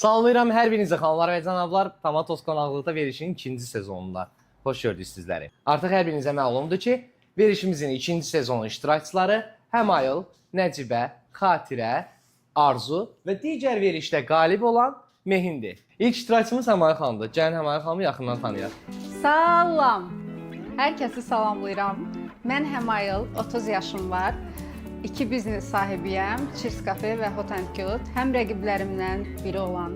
Salamlayıram hər birinizi xanımlar və cənablar. Tamatos qonaqlıqda verişin ikinci sezonunda. Xoş gördük sizləri. Artıq hər birinizə məlumdur ki, verişimizin ikinci sezonu iştirakçıları Həmayıl, Nəcibə, Xatirə, Arzu və digər verişdə qalib olan Mehindir. İlk iştirakçımız Həmayıl xanımdır. Gəlin Həmayıl xanımı yaxından tanıyaq. Salam. Hər kəsi salamlayıram. Mən Həmayıl, 30 yaşım var. 2 biznes sahibiyəm, Cheers Cafe və Hot and Cute. Həm rəqiblərimdən biri olan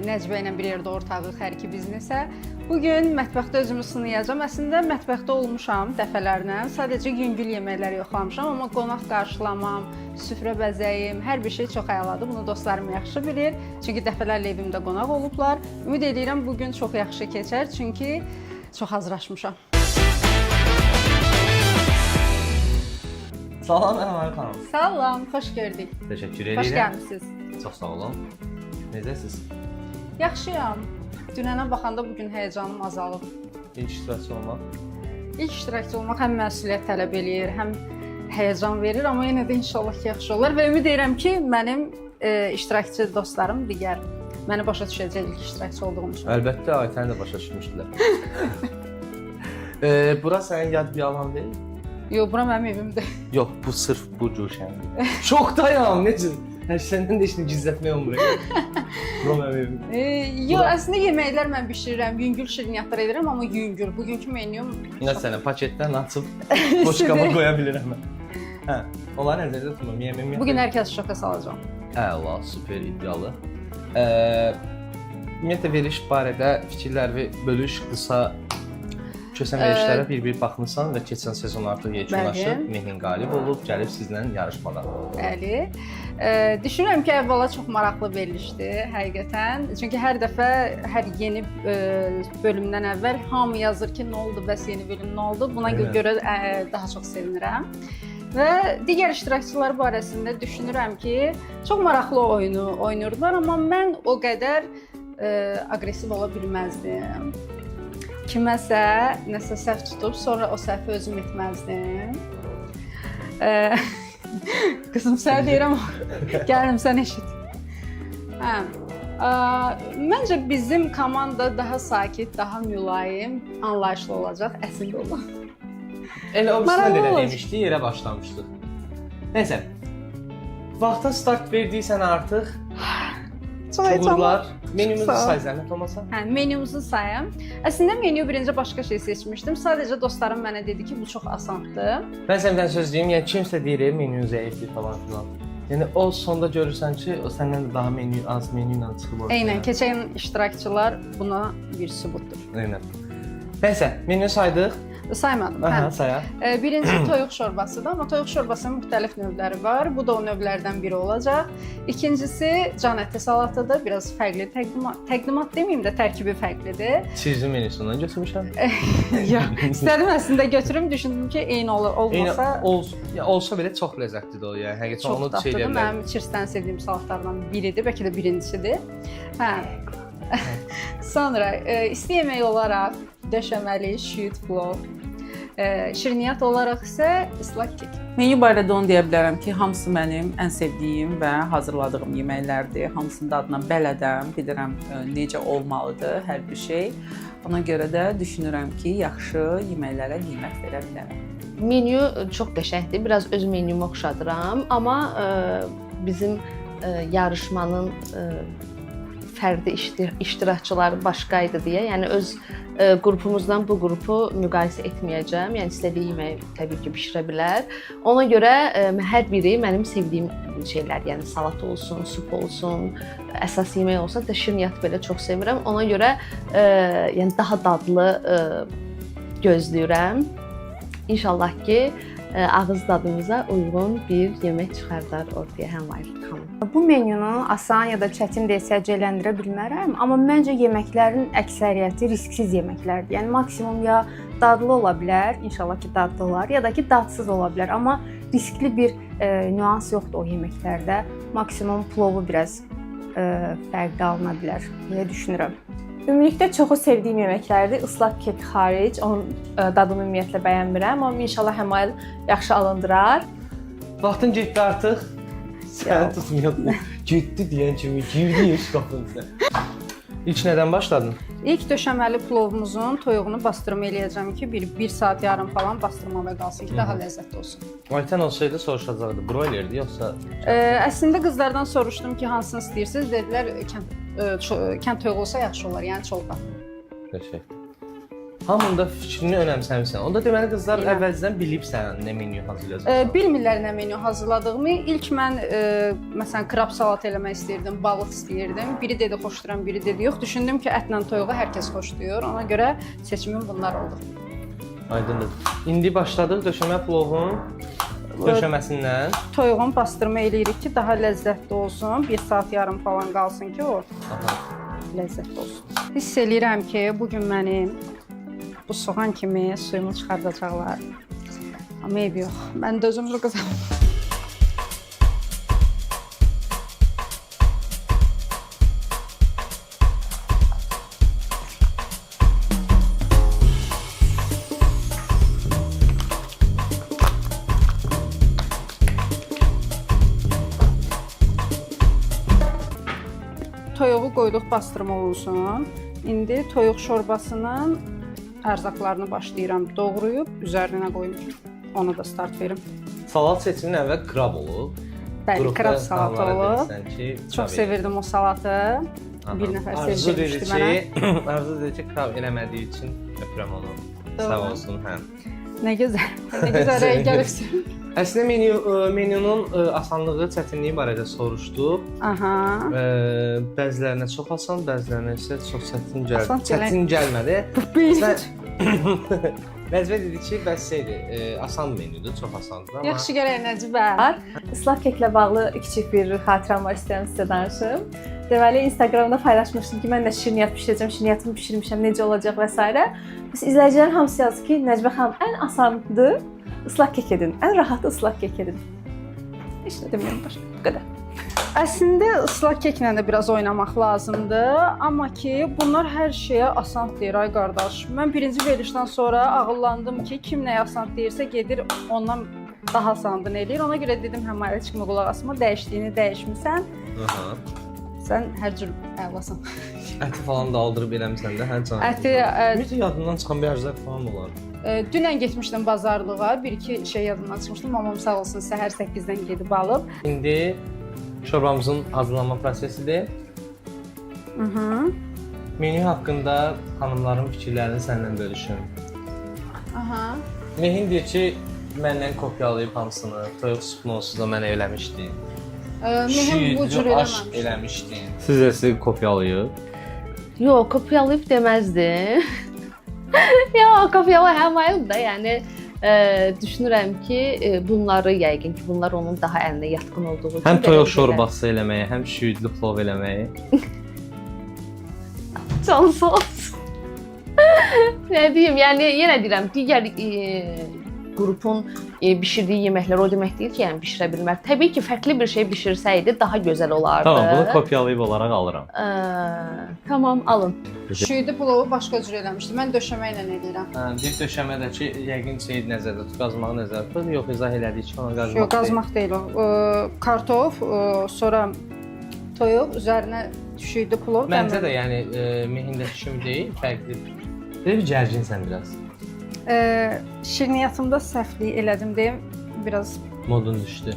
Nəcibə ilə bir yerdə ortağıq hər iki biznesə. Bugün mətbəxdə özümü sınayacağam. Əslində mətbəxdə olmuşam dəfələrlə. Sadəcə yüngül yeməklər yoxlamışam, amma qonaq qarşılamam, süfrə bəzəyim, hər bir şey çox əladır. Bunu dostlarım yaxşı bilir. Çünki dəfələrlə evimdə qonaq olublar. Ümid edirəm bugün çox yaxşı keçər, çünki çox hazırlaşmışam. Salam Həmayıl xanım. Salam, xoş gördük. Təşəkkür edirəm. Xoş gəlmisiniz. Çox sağ olun. Necəsiz? Yaxşıyam. Dünənə baxanda bugün həyecanım azalıb. İlk iştirakçı olmaq. İlk iştirakçı olmaq həm məsuliyyət tələb eləyir, həm həyəcan verir, amma yenə də inşallah ki, yaxşı olar və ümid edirəm ki, mənim iştirakçı dostlarım digər məni başa düşəcək ilk iştirakçı olduğum üçün. Əlbəttə, Aytəni də başa düşmüşdülər. Bura sənin yad bir alan deyil? Yox, bura mənim evimdir. Yox, bu sırf bu cuşəndir. Şokdayam, necə? Hər səndən də işini gizlətmək olmur. Bura mənim evim. Yox, əslində yeməklər mən bişirirəm, yüngül şirniyyatlar edirəm, amma yüngül. Bugünkü menyum... Məsələn, paketdən açıb boşqaba qoya bilirəm mən. Hə, onları nəzərdə tutmam, yeməm. Bugün hər kəsi şoka salacağam. Əla, super, iddialı. Ümumiyyətlə, veriş barədə fikirləri bölüş, qısa kösən verişlərə bir-bir baxmısan və keçən sezon artıq yekunlaşıb, Mehin qalib olub, gəlib sizlə yarışmağa. Bəli. Düşünürəm ki, əvvəla çox maraqlı verilişdir, həqiqətən. Çünki hər dəfə, hər yeni bölümdən əvvəl hamı yazır ki, nə oldu, bəs yeni bölüm nə oldu? Buna görə daha çox sevinirəm. Və digər iştirakçılar barəsində düşünürəm ki, çox maraqlı oyunu oynayırdılar, amma mən o qədər aqressiv ola bilməzdim. Kiməsə nəsə səhv tutub, sonra o səhvi özüm etməzdim. Qızım, sənə deyirəm, gəlim sən eşit. Məncə bizim komanda daha sakit, daha mülayim, anlayışlı olacaq, əslində olan. Elə o bizdən də demişdi, yerə başlamışdıq. Nəysə, vaxta start verdiysən artıq, çuğurlar, menümüzü say zəhmət olmasa? Hə, menümüzü sayım. Əslində menyu birinci başqa şey seçmişdim. Sadəcə dostlarım mənə dedi ki, bu çox asandır. Mən səndən söz deyim, yəni kimsə deyir, menyu zəifdir falan filan. Yəni o sonda görürsən ki, o səndən də daha menyu, az menyu ilə çıxıb ortaya. Eynən, keçən iştirakçılar buna bir sübutdur. Eynən. Nəysə, menyu saydıq. Saymadım. Aha, sayaq. Birinci toyuq şorbasıdır, amma toyuq şorbasının müxtəlif növləri var. Bu da o növlərdən biri olacaq. İkincisi can əti salatıdır. Biraz fərqli təqdimat deməyim də tərkibi fərqlidir. Çirzi menüsündən götürmüşəm. Yox, istədim əslində götürüm, düşündüm ki, eyni olmasa olsa belə çox ləzzətlidir o, yəni həqiqətən onu şey edə bilər. Mənim Cheers'dən sevdiyim salatlardan biridir, bəlkə də birincisidir. Hə. Sonra isti yemək olaraq döşəməli şüt plov. Şirniyyat olaraq isə ıslaq kek. Menyu barədə onu deyə bilərəm ki, hamısı mənim ən sevdiyim və hazırladığım yeməklərdir. Hamısının dadına bələdəm, bilirəm necə olmalıdır hər bir şey. Ona görə də düşünürəm ki, yaxşı yeməklərə qiymət verə bilərəm. Menyu çox qəşəngdir. Biraz öz menyumu oxşadıram, amma bizim yarışmanın fərdi iştirakçıları başqaydı deyə, yəni öz qrupumuzdan bu qrupu müqayisə etməyəcəm. Yəni istədiyi yemək təbii ki, bişirə bilər. Ona görə hər biri mənim sevdiyim şeylər, yəni salat olsun, sup olsun, əsas yemək olsa da şirniyyat belə çox sevirəm. Ona görə yəni daha dadlı gözləyirəm. İnşallah ki, ağız dadımıza uyğun bir yemək çıxardar ortaya Həmayıl xanım. Bu menyunu asan ya da çətin deyə səciyyələndirə bilmərəm, amma məncə yeməklərin əksəriyyəti risksiz yeməklərdir. Yəni maksimum ya dadlı ola bilər, inşallah ki dadlı olar, ya da ki dadsız ola bilər, amma riskli bir nüans yoxdur o yeməklərdə. Maksimum plovu biraz fərqli alına bilər deyə düşünürəm. Ümumilikdə çoxu sevdiyim yeməklərdir. Islaq kek xaric, onun dadını ümumiyyətlə bəyənmirəm, amma inşallah Həmayıl yaxşı alındırar. Vaxtın getdi artıq. Səni tutmuyor. Getdi deyən kimi girdi şkafın içinə. İlk nədən başladın? İlk döşəməli plovumuzun toyuğunu bastırma eləyəcəm ki, bir saat yarım falan bastırmada qalsın ki, daha ləzzətli olsun. Ayten olsaydı soruşacaqdı. Broilerdi yoxsa? Əslində qızlardan soruşdum ki, hansını istəyirsiniz? Dedilər, kənd toyuğu olsa yaxşı olar, yəni çolpa. Qəşəng. Hamının da fikrini önəmsəmisən. Onda deməli qızlar əvvəlcədən bilib sən nə menyu hazırlayacaqsan. Bilmirlər nə menyu hazırladığımı. İlk mən məsələn krab salat eləmək istəyirdim, balıq istəyirdim. Biri dedi xoşlayıram, biri dedi yox. Düşündüm ki, ətlə toyuğu hər kəs xoşlayır. Ona görə seçimim bunlar oldu. Aydındır. İndi başladıq döşəmə plovun döşəməsindən. Toyuğun bastırma eləyirik ki, daha ləzzətli olsun. 1 saat yarım falan qalsın ki, o ləzzətli olsun. Hiss eləyirəm ki, bu gün mənim bu soğan kimi suyumu çıxardacaqlar. Amma eyb yox. Mən dözümlü qızam. Toyuğu qoyduq bastırma olsun. İndi toyuq şorbasının ərzaqlarını başlayıram doğrayıb üzərinə qoyum ki, ona da start verim. Salat seçimin əvvəl krab olub. Bəli, krab salatı olub. Çox Çox sevirdim o salatı. Bir nəfər sevdirmişdi mənə. Arzu dedi ki, krab eləmədiyi üçün öpürəm onu. Sağ olsun, hə. Nə gözəl, nə gözəl rəng gəlibsin. Əslində menyunun asanlığı, çətinliyi barədə soruşduq. Aha. Bəzilərinə çox asan, bəzilərinə isə çox çətin gəldi. Asan Çətin gəlmədi. Nəcibə dedi ki, bəs şeydir, asan menyudur, çox asandır. Amma Yaxşı gərək Nəcibə. Islaq keklə bağlı kiçik bir xatirəm var, istəyirəm sizə danışım. Deməli, Instagramda paylaşmışdım ki, mən də şirniyyat bişirəcəm, şirniyyatımı bişirmişəm, necə olacaq və s. Biz izləyicilərin hamısı yazdı ki, Nəcibə xanım ən asandır, ıslaq kek edin, ən rahatı ıslaq kek edin. Heç nə demirəm başqa, bu qədər. Əslində ıslaq keklə də biraz oynamaq lazımdır, amma ki bunlar hər şeyə asan deyir ay qardaş. Mən birinci verilişdən sonra ağıllandım ki, kim nəyə asan deyirsə gedir ondan daha asanını eləyir. Ona görə dedim hə Mayra çıxma qulaq asma, dəyişdiyini dəyişmisən. Sən hər cür əlasan. əti falan da aldırıb eləmisən də, hə canım. Əti Ümumiyyətlə yadından çıxan bir ərzaq falan olar. dünən getmişdim bazarlığa, bir-iki şey yadımdan çıxmışdı. Mamam sağ olsun səhər 8-dən gedib alıb. İndi şorbamızın hazırlanma prosesidir. Menyu haqqında xanımların fikirlərini səndən bölüşüm. Aha. Mehin deyir ki, məndən kopyalayıb hamısını, toyuq supunu onsuz da mənə eləmişdi. Mənim bu cür aşk eləməmişdim. eləmişdi. Siz də sizi kopyalayıb. Yox, kopyalayıb deməzdim. Yox, kopyala həmayıl da, yəni düşünürəm ki, bunları yəqin ki, bunlar onun daha əlinə yatqın olduğu üçün. Həm toyuq şorbası eləməyə, həm şüydlü plov eləməyə. Can sağ olsun. Nə deyim, yəni yenə deyirəm, digər qrupun bişirdiyi yeməklər o demək deyil ki, yəni bişirə bilmər. Təbii ki, fərqli bir şey bişirsəydi daha gözəl olardı. Tamam, bunu kopyalayıb olaraq alıram. Tamam, alın. Şüyüdü plovu başqa cür eləmişdim. Mən döşəmə ilə eləyirəm. Bir döşəmədəki yəqin şey nəzərdə tut, qazmağı nəzərdə tut. Yox, izah elədik ki, ona qazmaq. Yox, qazmaq deyil o. Kartof, sonra toyuq, üzərinə şüyüdü plov. Məncə də yəni mehindəki kimi deyil, fərqlidir. Bir gərginsən biraz. Şirniyyatımda səhvlik elədim deyim, biraz Modun düşdü.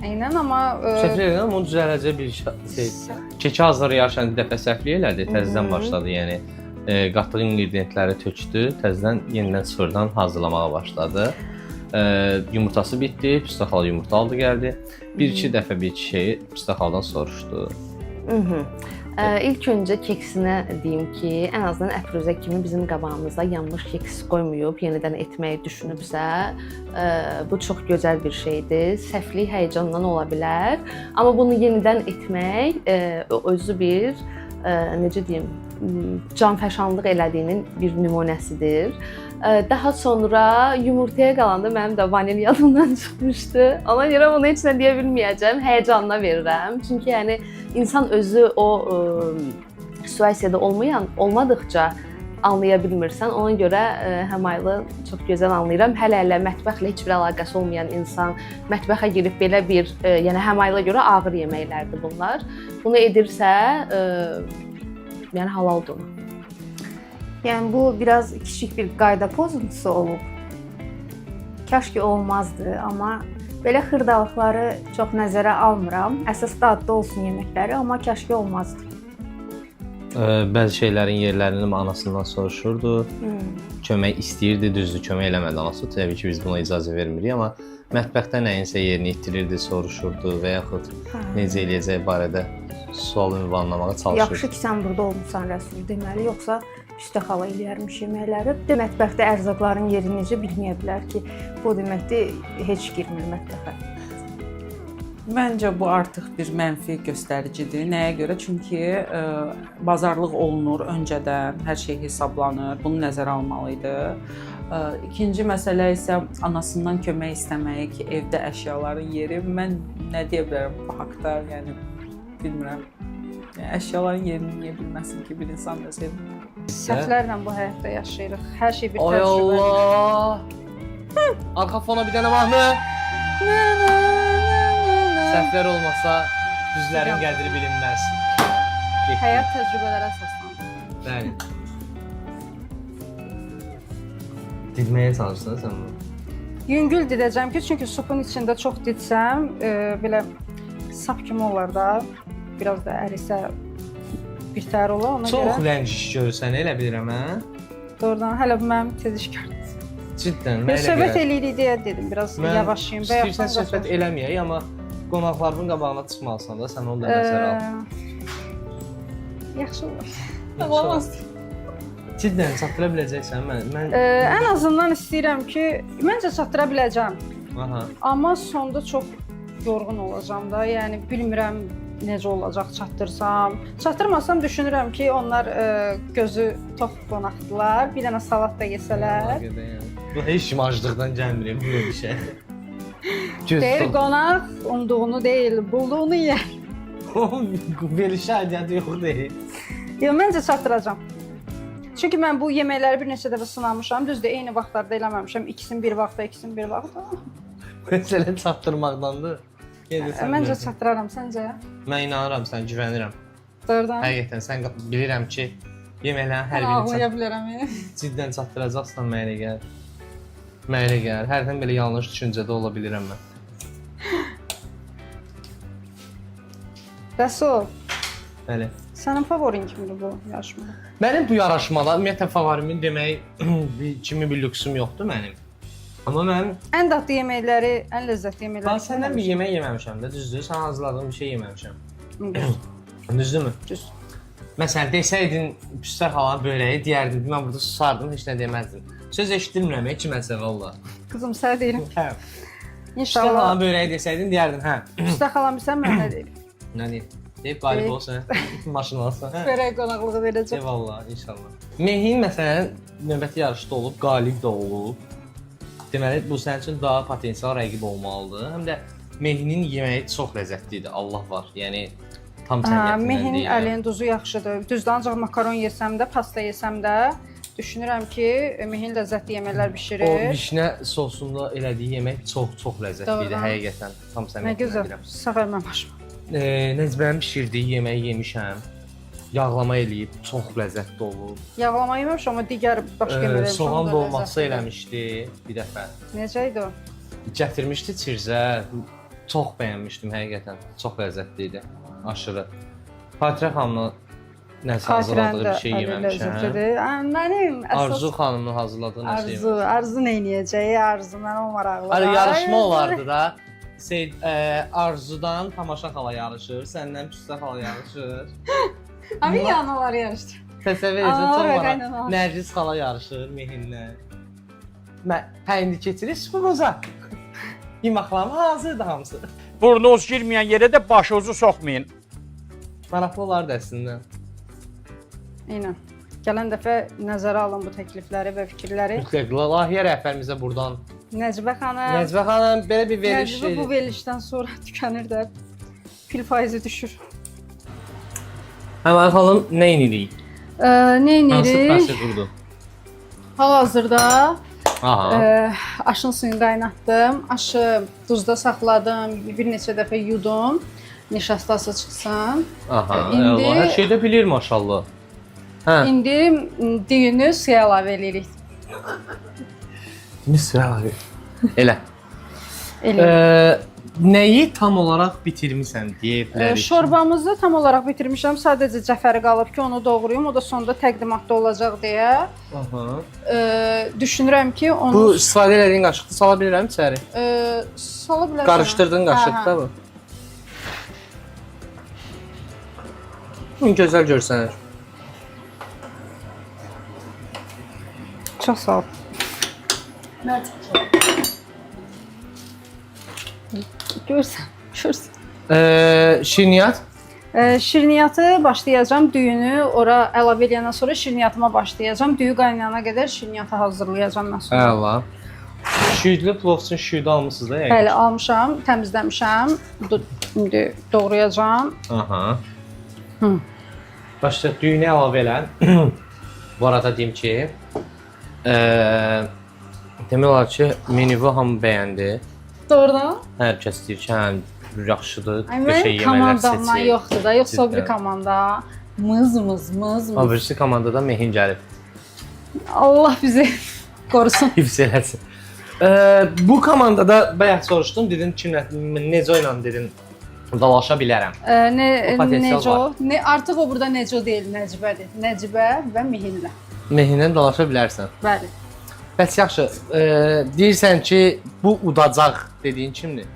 eynən, amma Səhvlik elədim, onu düzələcək bir şey. Keki hazırlayarkən bir dəfə səhvlik elədi, təzədən başladı, yəni qatdığı ingredientləri tökdü, təzədən yenidən sıfırdan hazırlamağa başladı. Yumurtası bitdi, püstəxal yumurta aldı gəldi. Bir-iki dəfə bir şeyi püstəxaldan soruşdu. İlk öncə keksinə deyim ki, ən azından əfruzə kimi bizim qabağımıza yanmış keks qoymayıb, yenidən etməyi düşünübsə, bu çox gözəl bir şeydir. Səhvlik həyəcandan ola bilər, amma bunu yenidən etmək özü bir necə deyim, canfəşanlıq elədiyinin bir nümunəsidir. Daha sonra yumurtaya qalanda mənim də vanil yadımdan çıxmışdı. Ona görə bunu heç nə deyə bilməyəcəm, həyəcanına verirəm. Çünki yəni insan özü o situasiyada olmadıqca anlaya bilmirsən. Ona görə Həmaylı çox gözəl anlayıram. Hələ mətbəxlə heç bir əlaqəsi olmayan insan mətbəxə girib belə bir, yəni Həmayla görə ağır yeməklərdir bunlar. Bunu edirsə, yəni halaldır ona. Yəni bu biraz kiçik bir qayda pozuntusu olub. Kaş ki olmazdı, amma belə xırdalıqları çox nəzərə almıram. Əsas dadlı olsun yeməkləri, amma kaş ki olmazdı. Bəzi şeylərin yerlərini anasından soruşurdu. Kömək istəyirdi, düzdür, kömək eləmədi anası. Təbii ki, biz buna icazə vermirik, amma mətbəxdə nəyinsə yerini itirirdi, soruşurdu və yaxud necə eləyəcəyi barədə sual ünvanlamağa çalışırdı. Yaxşı ki, sən burada olmusan Rəsul, deməli, yoxsa üstə xala eləyərmiş yeməkləri. Mətbəxdə ərzaqların yeri necə bilməyə bilər ki, bu deməkdir, heç girmir mətbəxə. Məncə bu artıq bir mənfi göstəricidir. Nəyə görə? Çünki bazarlıq olunur öncədən, hər şey hesablanır, bunu nəzərə almalı idi. İkinci məsələ isə anasından kömək istəməyi ki, evdə əşyaların yeri. Mən nə deyə bilərəm bu haqqda, yəni bilmirəm. Yəni, əşyaların yerini niyə bilməsin ki, bir insan da sevir. Səhvlərlə bu həyatda yaşayırıq. Hər şey bir Ay təcrübə. Allah! Arxa fona bir dənə mahnı. Səhvlər olmasa düzlərin qədri bilinməz. Həyat təcrübələrə əsaslanır. Bəli. Didməyə çalışırsan sən bunu? Yüngül didəcəm ki, çünki supun içində çox didsəm, belə sap kimi olar da, biraz da ərisə birtəhər olar ona görə. Çox rəngiş görürsən, elə bilirəm, hə? Doğrudan, hələ bu mənim tezişkarım. Ciddən, Bir söhbət eləyirik deyə dedim, biraz yavaşlayım. İstəyirsən söhbət eləməyək, amma qonaqlarının qabağına çıxmalısan da, sən onu da nəzərə al. Yaxşı olur. Olmaz. Ciddən çatdıra biləcəksən, mən... Ən azından istəyirəm ki, məncə çatdıra biləcəm. Aha. Amma sonda çox yorğun olacam da, yəni bilmirəm necə olacaq çatdırsam. Çatdırmasam düşünürəm ki, onlar gözü tox qonaqdılar, bir dənə salat da yesələr. Bu heç kim aclıqdan gəlmir, bu bir şey. Deyir qonaq umduğunu deyil, bulduğunu yer. Verişə ədiyyatı yox deyil. Yox, məncə çatdıracam. Çünki mən bu yeməkləri bir neçə dəfə sınamışam, düzdür, eyni vaxtlarda eləməmişəm, ikisini bir vaxtda, ikisini bir vaxtda. Məsələn çatdırmaqdandır. Məncə çatdıraram, səncə? Mən inanıram, sən güvənirəm. Doğrudan. Həqiqətən, sən bilirəm ki, yeməklərin hər Ağlaya birini bilərəm. ciddən çatdıracaqsan mənə elə gəlir. Mənə elə gəlir. Hərdən belə yanlış düşüncədə ola bilirəm mən. Rəsul, Bəli. sənin favorin kimdir bu yarışmada? Mənim bu yarışmada ümumiyyətlə favorimin demək kimi bir lüksüm yoxdur mənim. Amma mən Ən dadlı yeməkləri, ən ləzzətli yeməkləri. ben səndən bir yemək yeməmişəm də, düzdür? Sən hazırladığın bir şey yeməmişəm. Düzdürmü? Düz. Məsələn, desəydin Püstər xalanın böreyi, deyərdin, mən burada susardım, heç nə deməzdin. Söz eşitdirmirəm, kiməsə valla. Qızım, sənə deyirəm. Hə. Püstər İnşallah. xalanın böreyi desəydin, deyərdin, hə. Üstə xalam bilsən mən nə deyirəm? Nə deyir? Deyib qalib olsun, maşın alsan, hə. Börək qonaqlığı verəcəm. Eyvallah, inşallah. Mehin məsələn, növbəti yarışda olub, qalib də olub. Deməli, bu sənin üçün daha potensial rəqib olmalıdır. Həm də Mehinin yeməyi çox ləzzətlidir, Allah var. Yəni, tam səviyyətindən Mehin deyil. əlinin duzu yaxşıdır. Düzdür, ancaq makaron yesəm də, pasta yesəm də düşünürəm ki, Mehin ləzzətli yeməklər O bişirir. vişnə sosunda elədiyi yemək çox ləzzətlidir, Doğrudan. həqiqətən. Tam Nə səviyyətindən gözəl. deyirəm. Səfərmə başım. Necbənin bişirdiyi yeməyi yemişəm. Yağlama eləyib, çox ləzzətli olub. Yağlama yeməmişəm, amma digər başqa yeməklər Soğan dolması eləmişdi bir dəfə. Necə idi o? Gətirmişdi çirzə. Çox bəyənmişdim həqiqətən. Çox ləzzətli idi. Aşırı. Xatirə xanımla nəsə hazırladığı bir şey yeməmişəm. Mənim əsas Arzu xanımın hazırladığı nəsə yeməmişəm. Arzu nə edəcəyi, Arzu mən o maraqlı. Hani yarışma olardı da. Arzudan Tamaşa xala yarışır, səndən Püstə xala yarışır. Abi yanalar yarışdı. Təsəvvür Aa, edin, çox evet, maraq. aynen o. Nərgiz xala yarışır Mehinlə. Hə, indi keçirik supuza. Yeməklərim hazırdır hamısı. Burnunuz girməyən yerə də başınızı soxmayın. Maraqlı olardı əslində. Eynən. Gələn dəfə nəzərə alın bu təklifləri və fikirləri. Mütləq layihə rəhbərimizə buradan. Nəcibə xanım. Nəcibə xanım belə bir veriş. Nəcibə bu verilişdən sonra tükənir də pil faizi düşür. Həmən xanım nə edirik? Nə Hansı edirik? prosedurdur? Hal-hazırda Aha. aşın suyunu qaynatdım. Aşı duzda saxladım. Bir neçə dəfə yudum. Nişastası çıxsın. Aha. indi- Allah, hər şeydə bilir maşallah. Hə. İndi düyünü suya əlavə edirik. Misra. Elə. Elə. Nəyi tam olaraq bitirmisən deyə bilərik. Şorbamızı tam olaraq bitirmişəm. Sadəcə cəfəri qalıb ki, onu doğrayım. O da sonda təqdimatda olacaq deyə. Aha. Düşünürəm ki, onu Bu istifadə elədiyin qaşıqda sala bilirəm içəri. sala bilərsən. Qarışdırdığın qaşıqda bu. Gözəl görsənir. Çox sağ ol. Görsən. Şirniyyat. Şirniyyatı başlayacağam. Düyünü ora əlavə edəndən sonra şirniyyatıma başlayacağam. Düyü qaynayana qədər şirniyyatı hazırlayacağam mən sonra. Əla. Şüydlü plov üçün şüydü almısınız da yəqin. Bəli, almışam, təmizləmişəm. İndi doğrayacağam. Aha. Hı. Başda düyünü əlavə elə. Bu arada deyim ki, demək olar ki, menüvü hamı bəyəndi. Doğrudan? Hər kəs deyir ki, həm yaxşıdır, Ay, qəşəng mənim yeməklər komandamdan seçir. yoxdur da, yoxsa o biri Cidden. komanda mız. O birisi komandada Mehin gəlib. Allah bizi qorusun. Hifz eləsin. Bu komandada bayaq soruşdum, dedin kimlə, necə ilə dedin, dalaşa bilərəm. O potensial Necə o? Artıq o burada Necə deyil, Nəcbədir. Nəcbə və Mehinlə. Mehinlə dalaşa bilərsən. Bəli. Bəs yaxşı, deyirsən ki, bu udacaq dediyin kimdir?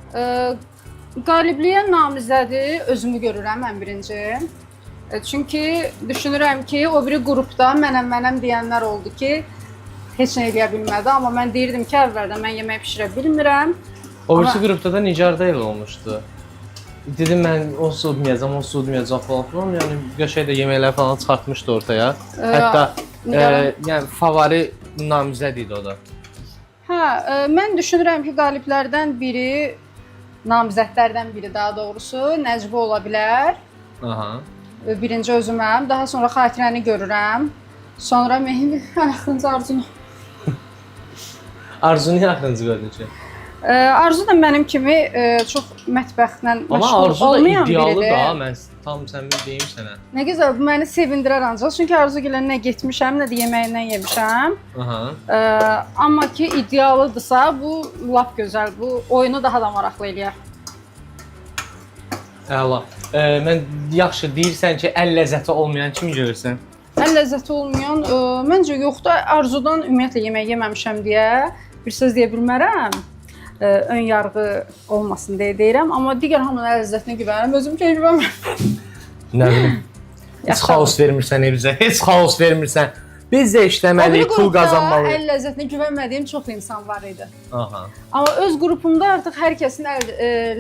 Qalibliyə namizədi özümü görürəm ən birinci. Çünki düşünürəm ki, o biri qrupda mənəm deyənlər oldu ki, heç nə eləyə bilmədi, amma mən deyirdim ki, əvvəldən mən yemək bişirə bilmirəm. O birisi Amma- qrupda da Nigarda elə olmuşdu. Dedim mən o su udmayacam falan. Yəni qəşəng də yeməklər falan çıxartmışdı ortaya. Hətta Nigarın- yəni favori namizəd idi o da. Mən düşünürəm ki, qaliblərdən biri, namizədlərdən biri daha doğrusu Nəcbə ola bilər. Aha. Birinci özüməm, daha sonra Xatirəni görürəm. Sonra Mehin axırıncı Arzunu. Arzunu yaxınızı gördün ki. Arzu da mənim kimi çox mətbəxlə Amma məşğul Arzu da olmayan idealı biridir. da, mən tam səmimi deyim sənə. Nə gözəl, bu məni sevindirər ancaq. Çünki Arzu gilə nə getmişəm, nə də yeməyindən yemişəm. Aha. Amma ki idealıdırsa, bu lap gözəl. Bu oyunu daha da maraqlı eləyər. Əla. Mən yaxşı deyirsən ki, əl ləzzəti olmayan kimi görürsən. Əl ləzzəti olmayan, məncə yoxdur. Arzudan ümumiyyətlə yemək yeməmişəm deyə bir söz deyə bilmərəm. Ön yarğı olmasın deyə deyirəm, amma digər hamının əl ləzzətinə güvənirəm, özüm keyfimə. Nə bilim. Heç xaos vermirsən evimizə, heç xaos vermirsən. Biz də işləməliyik, pul qazanmalıyıq. Əl ləzzətinə güvənmədiyim çox insan var idi. Aha. Amma öz qrupumda artıq hər kəsin əl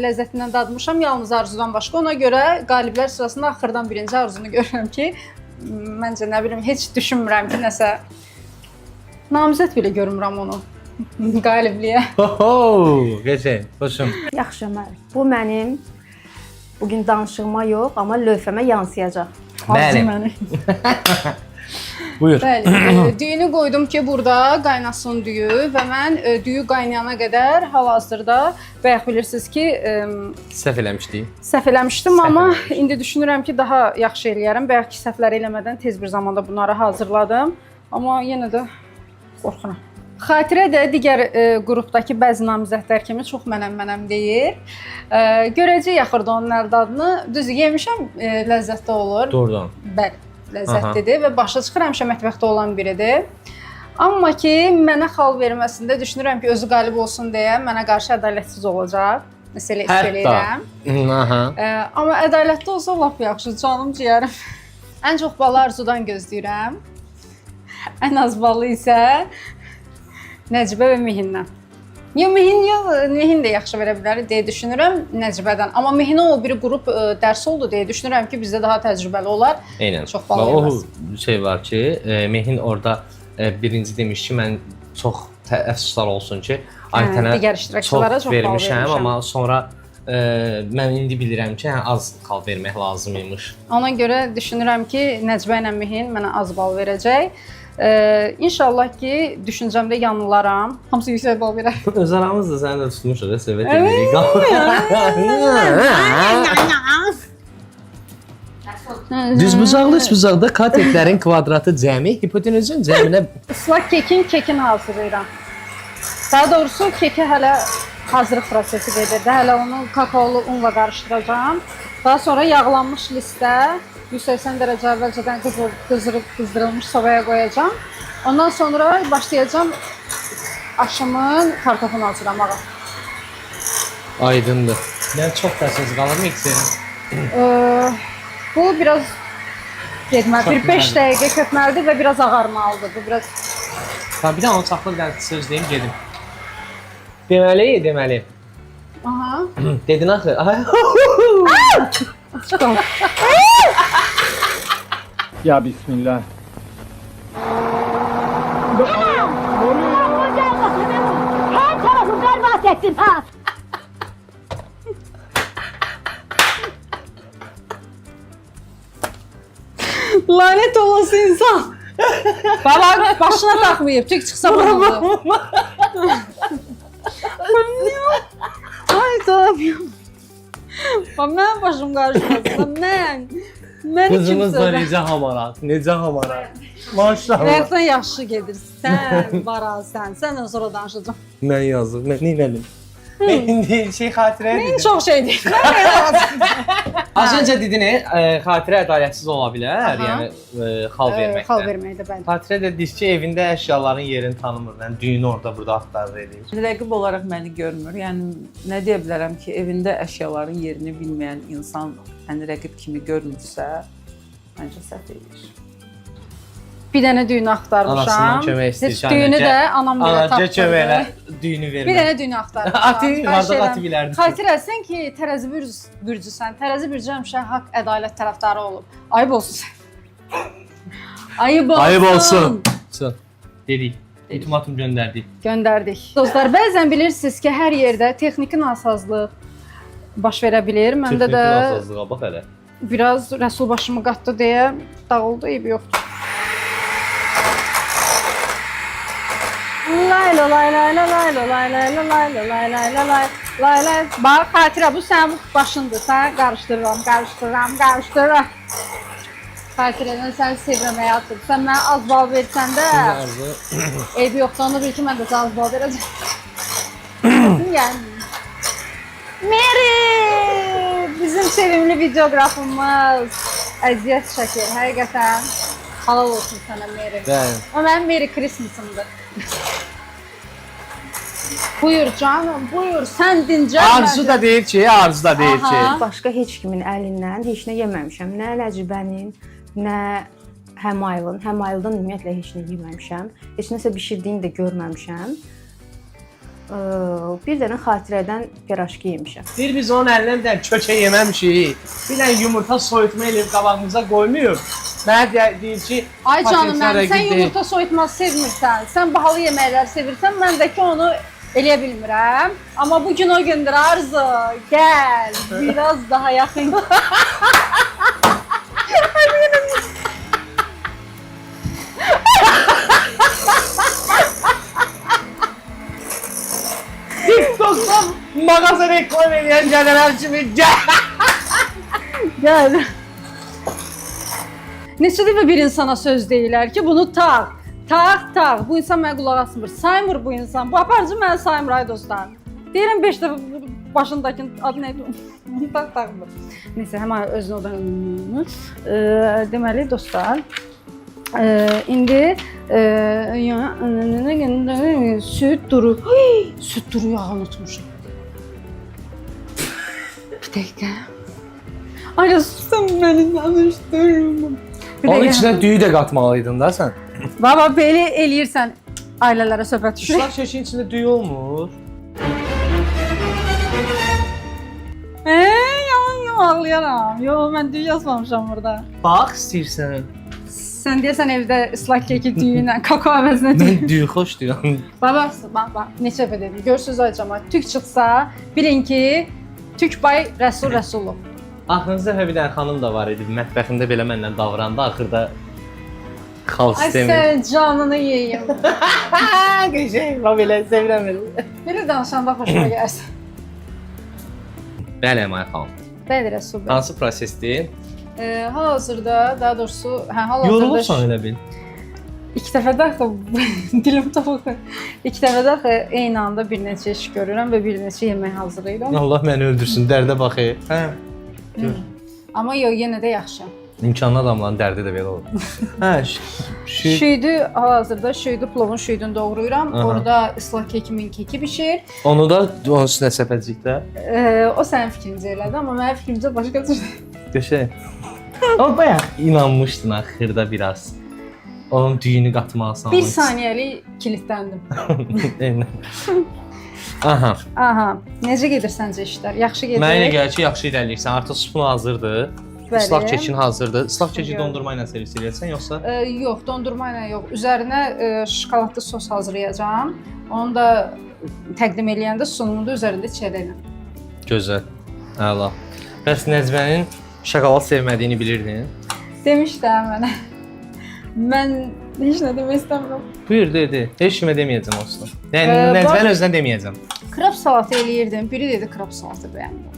ləzzətindən dadmışam, yalnız Arzudan başqa. Ona görə qaliblər sırasında axırdan birinci Arzunu görürəm ki, məncə nə bilim, heç düşünmürəm ki, nəsə namizəd belə görmürəm onu qalibliyə. Ho, geçin, başım. Yaxşı Əməl. Bu mənim bugün danışığıma yox, amma lövhəmə yansıyacaq. Bəli. Məni. Buyur. Bəli, düyünü qoydum ki, burada qaynasın düyü və mən düyü qaynayana qədər hal-hazırda bayaq bilirsiniz ki, Səhv eləmişdik. səhv eləmişdim, Səhv amma eləmişdik. indi düşünürəm ki, daha yaxşı eləyərəm. Bayaqki səhvləri eləmədən tez bir zamanda bunları hazırladım, amma yenə də qorxuram. Xatirə də digər qrupdakı bəzi namizədlər kimi çox mənəm deyir. Görəcəyik axırda onun əl dadını. Düz yemişəm, ləzzətli olur. Doğrudan. Bəli, ləzzətlidir və başa çıxır, həmişə mətbəxdə olan biridir. Amma ki, mənə xal verməsində düşünürəm ki, özü qalib olsun deyə mənə qarşı ədalətsiz olacaq. Məsələ eləyirəm. Aha. Amma ədalətli olsa lap yaxşı, canım ciyərim. Ən çox balı Arzudan gözləyirəm. Ən az balı isə Nəcibə və Mehindən. Mehin də yaxşı verə bilər deyə düşünürəm Nəcibədən. Amma Mehinə o biri qrup dərs oldu deyə düşünürəm ki, bizdə daha təcrübəli olar. Eynən. Çox bal verməz. O şey var ki, Mehin orada birinci demiş ki, mən çox təəssüflər olsun ki, Aytənə digər iştirakçılara çox bal vermişəm, vermişəm. amma sonra mən indi bilirəm ki, az xal vermək lazım imiş. Ona görə düşünürəm ki, Nəcibə ilə Mihin mənə az bal verəcək. İnşallah ki, düşüncəmdə yanılaram. Hamısı yüksək bal verər. Öz aramızda səni də tutmuşuq, sevət edirik. Düz bucaqlı, üç bucaqda katetlərin kvadratı cəmi, hipotenüzün cəminə... Islaq kekini hazırlayıram. Daha doğrusu keki hələ hazırlıq prosesi gedir. Hələ onu kakaolu unla qarışdıracağam. Daha sonra yağlanmış listə 180 dərəcə əvvəlcədən qızdırılmış sobaya qoyacağam. Ondan sonra başlayacağım aşımın kartofunu hazırlamağa. Aydındır. Yəni çox təsiz qalır mikserin. Bu biraz getməli. Bir 5 dəqiqə köpməlidir və biraz ağarmalıdır. Bu biraz Bir də onu çaxlı bir dənə söz deyim, gedim. Deməli. aha. Dedin axı. Ya bismillah. Her tarafı berbat ettin ha. Lanet olası insan. Baba başına takmayıp tük çıksa bunu. Ay tabii. Ben başım karışmasın. Ben Qızımız da necə hamarat, Maşallah. Həyatdan yaxşı gedirsən, bara sən sonra danışacağım. Mən yazıq, mən neynəlim? Mən indi xatirəyə dedim. Çox şey deyil. Az öncə dedin, xatirə ədalətsiz ola bilər, yəni xal verməkdə. Xal verməkdə bəli. Xatirə də deyir ki, evində əşyaların yerini tanımır. Yəni düyünü orada burada axtarır eləyir. Rəqib olaraq məni görmür. Yəni nə deyə bilərəm ki, evində əşyaların yerini bilməyən insan rəqib kimi görmürsə, məncə səhv edir. Bir dənə düyünü axtarmışam. Anasından kömək istəyir. Heç düyünü də anam belə Anacə köməklə tapdırdı. düyünü vermə. Bir dənə düyünü axtarmışam. Atı bilərdi. Xatirə, sən ki tərəzi bürcüsən. Tərəzi bürcü həmişə haqq, ədalət tərəfdarı olub. Ayıb olsun sən. Ayıb olsun. Dedik. Ultimatum göndərdik. Göndərdik. Dostlar, bəzən bilirsiniz ki, hər yerdə texniki nasazlıq baş verə bilir. Məndə də Texniki bax hələ. biraz Rəsul başımı qatdı deyə dağıldı, eybi yoxdur. Lay la lay lay la lay la lay lay la lay la lay lay la lay lay lay. Bax, Xatirə, bu sənin başındır. Sən qarışdırıram. Xatirədən səni sevməməyə atıb. Sən mənə az bal versən də, eybi yoxdur, onu bil ki, mən də sənə az bal verəcəm. Yəni. Mary! Bizim sevimli videografımız əziyyət çəkir, həqiqətən. Halal olsun sənə Mary. Bəli. O mənim Merry Christmas'ımdır. Buyur canım, buyur, sən dincəlmədin. Arzu da deyir ki, Başqa heç kimin əlindən heç nə yeməmişəm. Nə Nəcibənin, nə Həmayılın. Həmayıldan ümumiyyətlə heç nə yeməmişəm. Heç nəsə bişirdiyini də görməmişəm. Bir dənə Xatirədən piraşki yemişəm. Deyir biz onun əlindən bir dənə kökə yeməmişik. Bir dənə yumurta soyutma eləyib qabağımıza qoymayıb. Mənə deyir ki, Ay canım patentinə mənim, sən rəqib deyil. yumurta soyutması sevmirsən, sən bahalı yeməklər sevirsən, mən də ki onu eləyə bilmirəm. Amma bugün o gündür Arzu, gəl, biraz daha yaxın. TikTok'dan mağaza reklam edən gələnlər kimi gəl. Gəl. Neçə dəfə bir insana söz deyirlər ki, bunu taq. Bu insan mənə qulaq asmır. Saymır bu insan. Bu aparıcı mənə saymır ay dostlar. Deyirəm 5 dəfə başındakı adı neydi? Taqmır. Neysə, həmən özünü odan. Deməli dostlar, indi süd duru. Süd duru yağı unutmuşum. Bir dəqiqə. Ay, sən məni danışdırma. Onun içinə düyü də qatmalıydın da sən. Baba, belə eləyirsən, ailələrə söhbət düşür. Islaq keşin içində düyü olmur. Yalan ağlayaram. Yox, mən düyü yazmamışam burada. Bax istəyirsən. Sən deyəsən evdə ıslaq keki düyü ilə, kakao əvəzinə düyü. Mən düyü xoşlayıram. Bax, neçə dəfə dedim. Görürsünüz ay cəmaət, tük çıxsa, bilin ki, Tükbay Rəsul Rəsulov. Axırıncı dəfə bir dənə xanım da var idi. Mətbəxində belə mənlə davrandı. Axırda xal Ay sistemi. sən canını yeyim. Qəşəng, bax belə sevirəm belə. Belə danışanda xoşuma gəlsin. Bəli, Əmay xanım. Bəli Rəsul bəy. Hansı prosesdir? Hal-hazırda, daha doğrusu, hal-hazırda Yorulursan elə bil. İlk dəfə də axı dilim toxuq. İlk dəfə də axı eyni anda bir neçə iş görürəm və bir neçə yemək hazırlayıram. Allah məni öldürsün, dərdə bax. Hə. Amma yox, yenə də yaxşı. İmkanlı adamların dərdi də belə olur. Hə, Şüydü, hal-hazırda şüydü plovun şüydünü doğrayıram. Aha. Orada ıslaq kekimin keki bişir. onu da onun üstünə səpəcəkdə. O sənin fikrincə elədi, amma mənim fikrimcə başqa cür. Qəşəng. Amma bayaq inanmışdın axırda biraz. Onun düyünü qatmağa salmaq. Bir saniyəlik kilidləndim. Eynən. Aha. Aha, necə gedir səncə işlər? Yaxşı gedir? Mənə elə gəlir ki, yaxşı irəliləyirsən. Artıq supun hazırdır. Bəli. Islaq kekin hazırdır. Islaq keki Yox. dondurma ilə servis edəcəksən yoxsa? Yox, dondurma ilə yox. Üzərinə şokoladlı sos hazırlayacağam. Onu da təqdim eləyəndə sunumunu da üzərində çərəklə. Gözəl. Əla. Bəs Nəcmənin şokolad sevmədiyini bilirdin? Demişdəm mənə. Mən heç nə demək istəmirəm. Buyur, de. Heç kimə deməyəcəm olsun. Yəni bax- Nəcmənin özünə deməyəcəm. Krab salatı eləyirdim. Biri dedi krab salatı bəyənmirəm.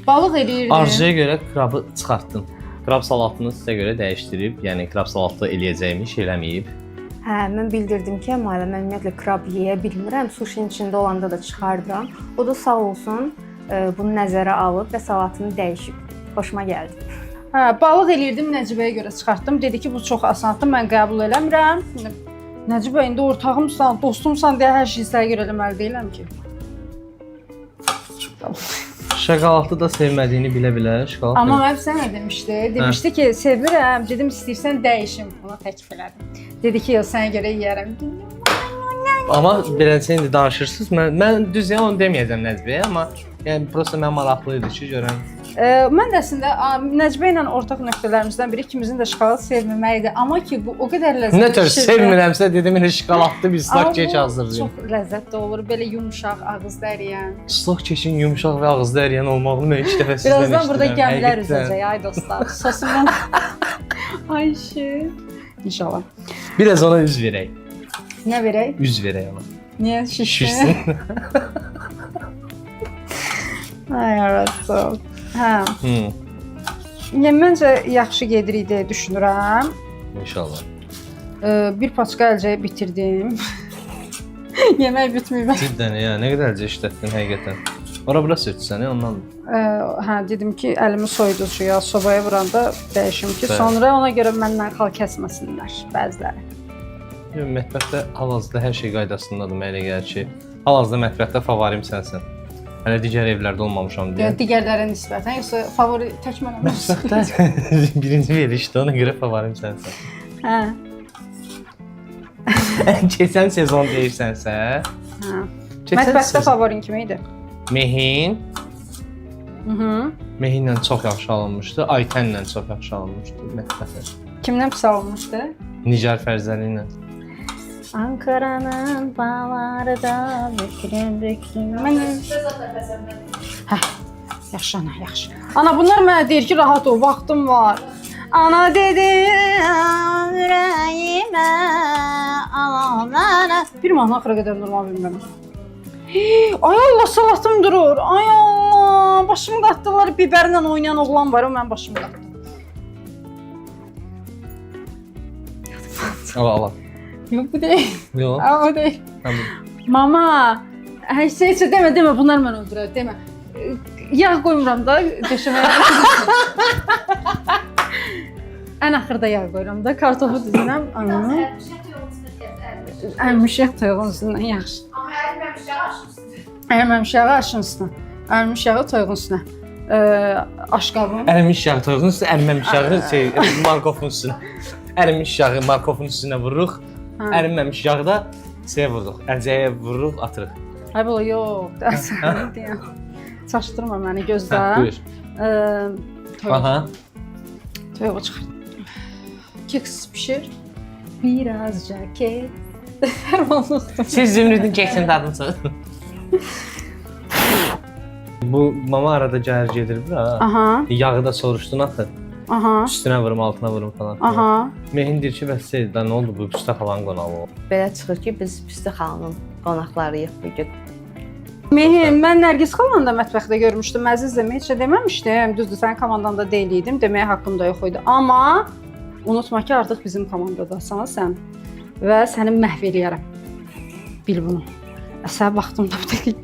Balıq eləyirdim. Arzuya görə krabı çıxartdın. Krab salatını sizə görə dəyişdirib, yəni krab salatı eləyəcəyimi eləməyib. Hə, mən bildirdim ki, Əmayla mən ümumiyyətlə krab yeyə bilmirəm. Suşinin içində olanda da çıxardıram. O da sağ olsun, bunu nəzərə alıb və salatını dəyişib. Xoşuma gəldi. Hə, balıq eləyirdim, Nəcibəyə görə çıxartdım. Dedi ki, bu çox asandır, mən qəbul eləmirəm. Nəcibə, indi ortağımsan, dostumsan deyə hər şeyi sənə görə eləməli deyiləm ki. Şokoladlı da sevmədiyini bilə-bilə şokolad. Amma mən sənə demişdi. Demişdi ki, sevirəm. Dedim, istəyirsən dəyişim. Ona təklif elədim. Dedi ki, yox, sənə görə yeyərəm. Amma beləncə indi danışırsınız. Mən düzə onu deməyəcəm Nəcbəyə, amma yəni prosta mən maraqlı idi ki, görəm. Mən də əslində Nəcibə ilə ortaq nöqtələrimizdən biri ikimizin də şokolad sevməməyidir. Amma ki, bu o qədər ləzzətli. Nə tür sevmirəmsə dedim, elə şokoladlı bir ıslaq kek Amma bu hazırlayım. çox ləzzətli olur. Belə yumşaq, ağızda əriyən. Islaq kekin yumşaq və ağızda əriyən olmağını mən ilk dəfə sizdən eşidirəm. Birazdan burada gəmilər Həqiqətən. üzəcək, ay dostlar. Sosumun. Ay şey. İnşallah. Biraz ona üz verək. Nə verək? Üz verək ona. Niyə şişsin? Şişsin. Ay arasın. Hə. Yəni məncə yaxşı gedirik deyə düşünürəm. İnşallah. Bir paçka əlcəyi bitirdim. Yemək bitməyib. Cidden ya, nə qədər işlətdin həqiqətən. Ora-bura sürtsən, ondan. Hə, dedim ki, əlimi soyuducuya, sobaya vuranda dəyişim ki, Bəli. sonra ona görə məndən xal kəsməsinlər bəziləri. Mətbəxdə hal-hazırda hər şey qaydasındadır, mənə elə gəlir ki, hal-hazırda mətbəxdə favorim sənsən. Hələ digər evlərdə olmamışam deyə. Yəni digərlərə nisbətən, yoxsa favori tək mənəm? Mətbəxdə birinci verişdə, ona görə favorim sənsən. Hə. Keçən sezon deyirsənsə, Hə. keçən Mətbəxdə sezon favorin kim idi? Mehin, Mhm. Mehinlə çox yaxşı alınmışdı, Aytənlə çox yaxşı alınmışdı mətbəxdə. Kimdən pis alınmışdı? Nigar Fərzəli ilə. Ankara'nın bağları da büklüm. Mən Hə. Yaxşı ana, yaxşı. Ana bunlar mənə deyir ki, rahat ol, vaxtım var. Ana dedi ürəyimə alanlara. Bir mahnı axıra qədər normal bilmirəm. Ay Allah, salatım durur. Ay Allah, başımı qatdılar. Biberlə oynayan oğlan var, o mən başımı qatdım. Al. Yox, bu deyil. Yox. O deyil. Tamam. Mama, hər şey heç demə, bunlar məni öldürər, demə. Yağ qoymuram da döşəməyə. Ən axırda yağ qoyuram da, kartofu düzünəm, anını. Ərmiş yağ toyuğun üstündən yaxşı. Amma ərməmiş yağı aşın üstünə. Ərmiş yağı toyuğun üstünə. Aşqabın. Ərimiş yağı toyuğun üstünə, əriməmiş yağı markofun üstünə. Ərimiş yağı markofun üstünə vururuq. Ərinməmiş yağı da vururuq. Əlcəyə vururuq, atırıq. Ay bala, yox, dərsənə deyəm. Çaşdırma məni gözlə. Buyur. Aha. Toyuğu çıxart. Keks pişir. Birazca kek. Hər olduqdur. Siz Zümrüdün keksini dadını çıxın. Bu mama arada gəlir gedir bura. Aha, Yağı da soruşdun axı. aha, Üstünə vurum, altına vurum falan. aha. Mehin deyir ki, bəs şeydə nə oldu bu Püstə xalanın qonağı oldu. Belə çıxır ki, biz Püstə xalanın qonaqlarıyıq bu gün. Mehin, mən Nərgiz xalanı da mətbəxdə görmüşdüm. Əzizim, heç şey deməmişdim. Düzdür, sənin komandanda deyil idim. Deməyə haqqım da yox idi. Amma unutma ki, artıq bizim komandadasan sən və səni məhv eləyərəm. Bil bunu. Əsəb vaxtımda bir dəqiqə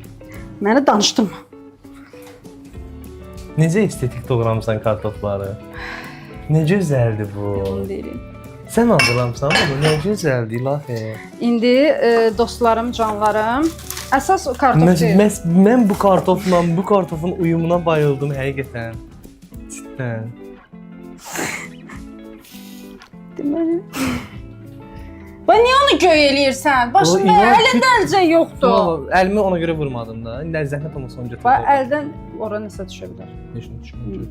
məni danışdırma. Necə estetik doğramısan kartofları? Nə gözəldir bu. Bunu deyirəm. Sən hazırlamısan bunu? Nə gözəldir ilahi. İndi dostlarım, canlarım, əsas kartofçu. Mən bu kartofla, bu kartofun uyumuna bayıldım həqiqətən. Cidden. Deməli. Bax niyə onu göy eləyirsən? Başında əlində əlcək yoxdur. Əlimi ona görə vurmadım da. İndi zəhmət olmasa onu götür. Bax əldən ora nəsə düşə bilər. Neşin düşmür.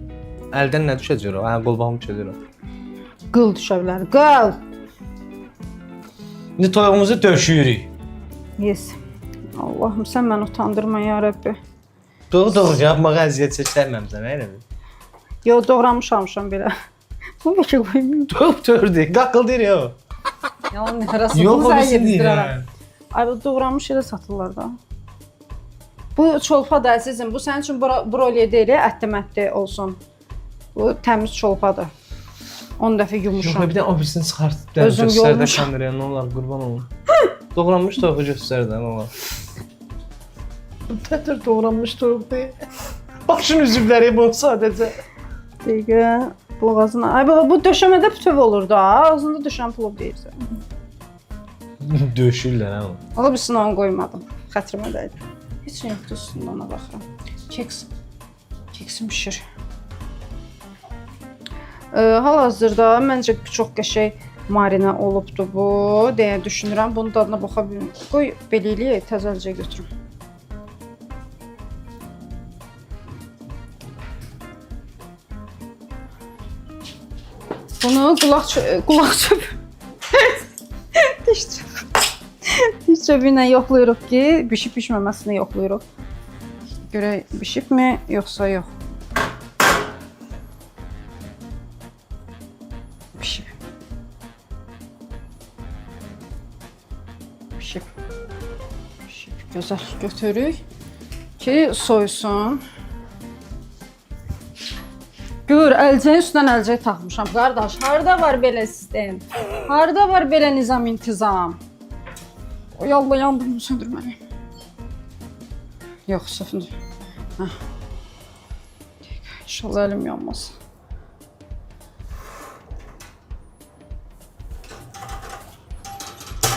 Əldən nə düşəcək o? Hə, qolbağım düşəcək o. Qıl düşə bilər. Qıl. İndi toyuğumuzu döşüyürük. Yes. Allahım sən məni utandırma ya Rəbbi. Doğru yapmağa əziyyət çəkməmsən, elə mi? Yo doğramışam belə. Bu bəlkə qoymayım. Doktordur, qaqıldır ya o. Yalan nerası? Yox, o bilsin deyirəm. Ay bu doğranmış elə satırlar da. Bu çolpa da əzizim. Bu sənin üçün broliyə deyil, ətli-mətli olsun. Bu təmiz çolpadır. 10 dəfə yumuşam. Yox, bir də o birisini çıxart. Özüm Göstər də yolmuşam. kameraya, nə olar, qurban olum. Doğranmış toyuğu göstər də, nə olar. Tədir doğranmış toyuq deyil. Başın üzvləri bu sadəcə. Dəqiqə, boğazına. Ay bu döşəmədə bütöv olur da, ağzında döşən plov deyirsən. Döşürlər hə o. Ola bilsin onu qoymadım. Xətrimə dəydi. Heç nə yoxdur üstündə ona baxıram. Keksim pişir. Hal-hazırda məncə çox qəşəng marinə olubdu bu deyə düşünürəm. Bunun dadına baxa bilmirəm. Qoy belə eləyək, təzəlcə götürüm. Bunu qulaq çöp. Diş çöpü ilə yoxlayırıq ki, bişib-bişməməsini yoxlayırıq. Görək bişibmi, yoxsa yox. Bişib. Bişib. Gözəl götürürük ki, soysun. Gör, əlcəyin üstündən əlcək taxmışam. Qardaş, harada var belə sistem? Harada var belə nizam, intizam? O yalla yandım, söndürməliyim. Yox, söndür. İnşallah əlim yanmaz.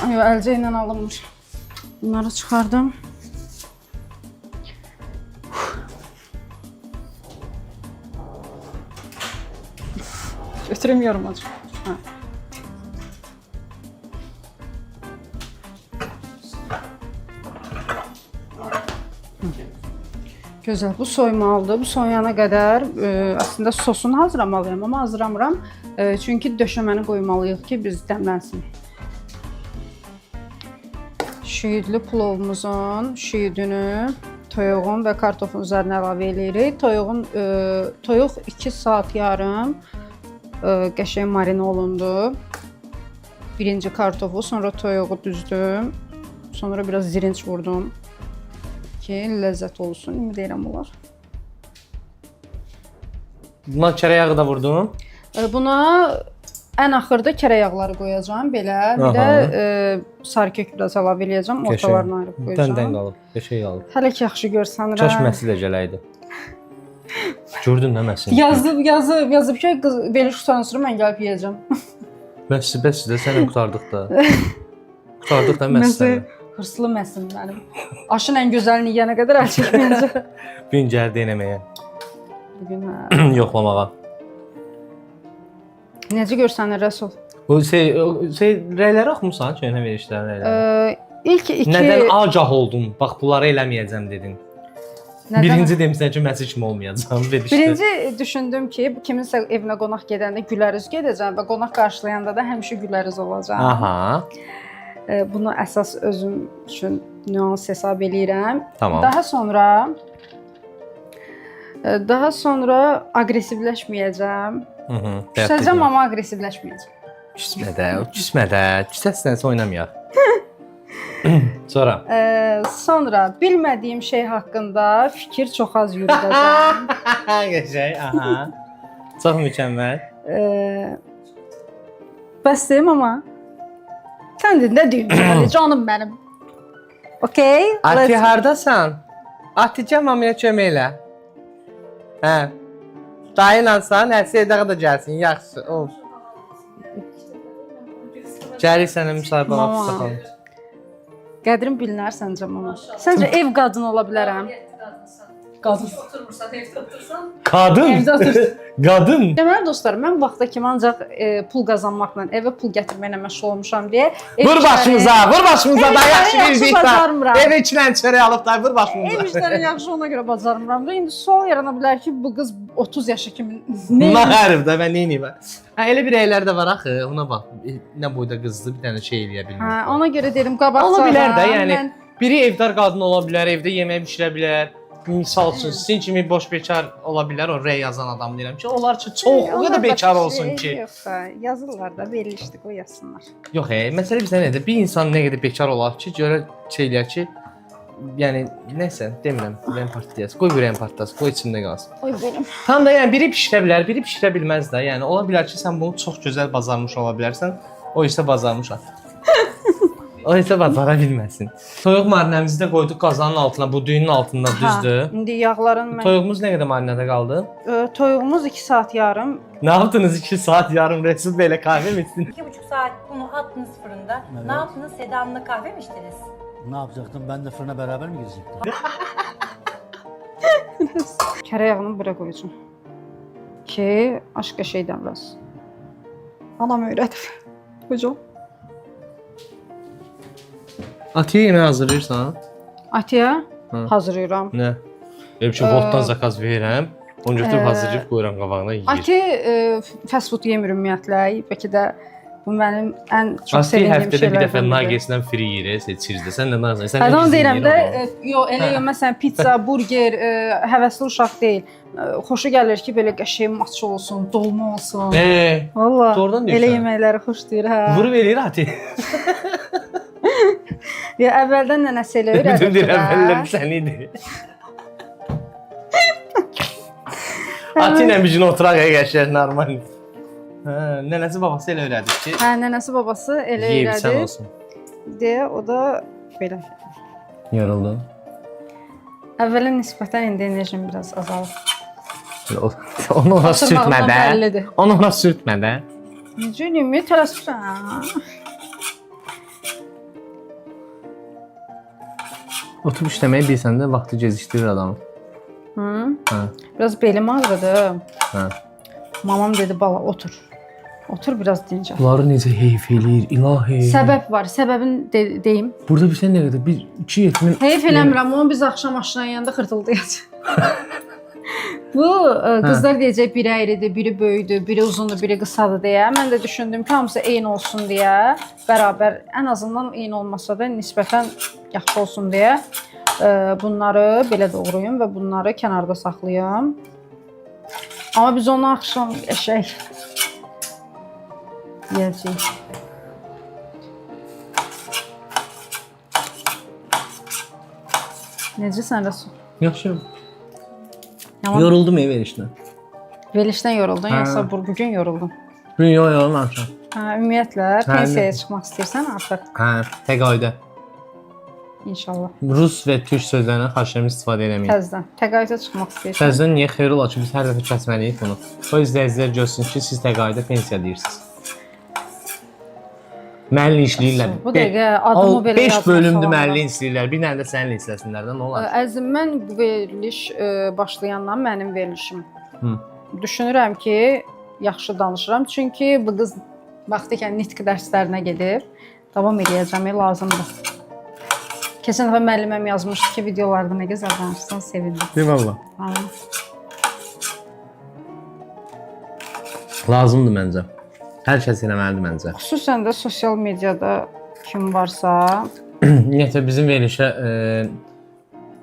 Ay, əlcəklə alınmır. Bunları çıxardım. Götüremiyorum acı. Gözəl, bu soymalıdır. Bu soyana qədər əslində sosunu hazırlamalıyam, amma hazırlamıram. Çünki döşəməni qoymalıyıq ki, biz dəmlənsin. Şüyüdlü plovumuzun şüyüdünü toyuğun və kartofun üzərinə əlavə edirik. Toyuq 2 saat yarım qəşəng marinə olundu. Birinci kartofu, sonra toyuğu düzdüm. Sonra biraz zirinç vurdum ki, ləzzət olsun. Ümid edirəm olar. Buna kərə yağı da vurdun. Buna ən axırda kərə yağları qoyacağam belə. Bir də sarı kök biraz əlavə eləyəcəm, ortalarını ayırıb qoyacağam. Dən qalıb, qəşəng qalıb. Hələ ki yaxşı görsənirəm. Çəşməsi də gələydi. Gördün nə məsin? Yazıb ki, qız belə şutanın sonra mən gəlib yeyəcəm. Bəs də səni qurtardıq da. Qurtardıq da məsələni. Hırslı məsim mənim. Aşın ən gözəlini yeyənə qədər əl çəkməyəcəm. Bugün gəl denəməyə. Bugün yoxlamağa. Necə görsənir Rəsul? Bu rəyləri oxumusan, köhnə verişlərin rəyləri? İlk iki... Nədən agah oldun? Bax, bunları eləməyəcəm dedin. Birinci demişsən ki, məsi kimi olmayacam verişdə. Birinci düşündüm ki, kiminsə evinə qonaq gedəndə güləriz gedəcəm və qonaq qarşılayanda da həmişə güləriz olacaq. Aha. Bunu əsas özüm üçün nüans hesab eləyirəm. Tamam. Daha sonra Daha sonra aqressivləşməyəcəm. Küsəcəm, amma aqressivləşməyəcəm. Küsmə də. Küsəsənsə oynamayaq. Sonra. Sonra bilmədiyim şey haqqında fikir çox az yürüdəcəm. Qəşəng, aha. Çox mükəmməl. Bəs deyim amma. Sən də nə deyirsən, canım mənim. Okay? Ati hardasan? Ati cəmamiyə kömək elə. Hə. Dayınansan, hər şey daha da gəlsin, yaxşı. Of. Gəlir sənə müsahibə Mama. saxalım. Qədrim bilinər səncə mama. Səncə ev qadını ola bilərəm? Qadın. Qadın. Evdə otursun. Qadın. Deməli dostlar, mən vaxta kimi ancaq pul qazanmaqla, evə pul gətirməklə məşğul olmuşam deyə Vur başımıza da yaxşı bir işlər bacarmıram. Evə 2 dənə çörək alıb da vur başımıza. Ev işlərini yaxşı ona görə bacarmıram da. İndi sual yarana bilər ki, bu qız 30 yaşı kimi nə Məğərib də mən neyniyim? Hə elə bir əylər də var axı, ona bax. Nə boyda qızdı, bir dənə şey eləyə bilmir. Hə, ona görə dedim qabaqcadan. Ola bilər də, yəni mən- biri evdar qadın ola bilər, evdə yemək bişirə bilər. Misal üçün sizin kimi boş bekar ola bilər, o rey yazan adam deyirəm ki, onlar üçün çox o qədər bekar olsun ki. Yox, yazırlar da, verilişdi, qoy yazsınlar. Yox, məsələ bizə nədir? Bir insan nə qədər bekar olar ki, görə şey eləyər ki, yəni nəsə demirəm, ürəyim partlayasın. Qoy ürəyim partlasın, qoy içində qalsın. Oy benim. Tam da yəni biri bişirə bilər, biri bişirə bilməz də. Yəni ola bilər ki, sən bunu çox gözəl bacarmış ola bilərsən, o isə bacarmış. O isə bacara bilməsin. Toyuq marinəmizi də qoyduq qazanın altına, bu düyünün altında, düzdür? İndi yağların mən Toyuğumuz nə qədər marinədə qaldı? toyuğumuz 2 saat yarım. Ne yaptınız 2 saat yarım Resul Bey'le kahve mi içtiniz? 2,5 saat bunu attınız fırında. Ne yaptınız? Seda Hanım'la kahve mi içtiniz? Ne yapacaktım? Ben de fırına beraber mi girecektim? Kərə yağını bura qoyacağam. Ki, başqa şeydən biraz. Anam öyrədib. Hocam. Atiye yemeği hazırlayırsan? Atiyə Hı. hazırlayıram. Ne? Benim için Volt'tan zakaz verirəm. Onu götürüb hazırlayıb qoyuram qabağına yeyir. Ati fast food yemir ümumiyyətlə. Bəlkə də bu mənim ən çox Atiye sevdiyim həftədə bir dəfə şeylərdən biri. Nuggets'dən free yeyir, seçirdi. Sən nə nazırsan? Sən Adam deyirəm də, yox. yox, elə yox, məsələn pizza, burger, həvəsli uşaq deyil. Xoşu gəlir ki, belə qəşəng maçı olsun, dolma olsun. Valla, doğrudan elə deyirsən. yeməkləri xoşlayır, hə. Vurub eləyir Atiye. Ya əvvəldən nənəsi elə Bütün öyrədib. bir əvvəllər sən idi. Atiye ilə bir gün oturaq gəşər normal. Hə, nənəsi babası elə öyrədib ki, Hə, nənəsi babası elə yeyib sən öyrədib. olsun. Deyə o da belə. Yoruldun. Əvvələ nisbətən indi enerjim biraz azalıb. Onu ora sürtmə Oturmağımdan də. bəllidir. Onu ora sürtmə də. Necə eləyim? Tələsmirəm. Oturub işləməyi bilsən də vaxtı gecikdirir adamı. Hı? Hə. Biraz belim ağrıdı. Hə. Mamam dedi bala otur. Otur biraz dincəl. Bunları necə heyf eləyir, ilahi. Səbəb var. Səbəbini deyim. Burada bir sən nə qədər? Bir 2 yetimin... Heyf eləmirəm. Onu biz axşam aşına yeyəndə xırtıldayacaq. Bu qızlar deyəcək biri əyridir, biri böyükdür, biri uzundur, biri qısadır deyə. Mən də düşündüm ki, hamısı eyni olsun deyə, bərabər, ən azından eyni olmasa da nisbətən yaxşı olsun deyə bunları belə doğrayım və bunları kənarda saxlayım. Amma biz onu axşam qəşəng yeyəcəyik. Necəsən Rəsul? Yaxşıyım. Yaman. Yoruldum ev verişdən. Verilişdən yoruldun, Hə. yoxsa bugün yoruldun? Yox, yorulmamışam. Hə, ümumiyyətlə pensiyaya çıxmaq istəyirsən artıq Hə, təqaüdə. inşallah. Rus və türk sözlərindən xaşəm istifadə eləməyin. Təzədən təqaüdə çıxmaq istəyirsən. Təzədən niyə xeyir olar ki, biz hər dəfə kəsməliyik bunu. O izləyicilər görsün ki, siz təqaüdə pensiya deyirsiniz. Mənlə işləyirlər. Bu dəqiqə adımı belə 5 yazmaq bölümdür falan mənlə var. işləyirlər. Bir dənə də səninlə işləsinlər də, nə olar? Əzim, mən bu veriliş başlayandan mənim verilişim. Hı. Düşünürəm ki, yaxşı danışıram. Çünki bu qız vaxtı ikən nitq dərslərinə gedib. Davam edəcəm, lazımdır. Keçən dəfə müəlliməm yazmışdı ki, videolarda nə gözəl danışsan, sevindim. Deyim valla. Ha. Lazımdır məncə. Hər kəs eləməlidir məncə. Xüsusən də sosial mediada kim varsa, Ümumiyyətlə bizim verilişə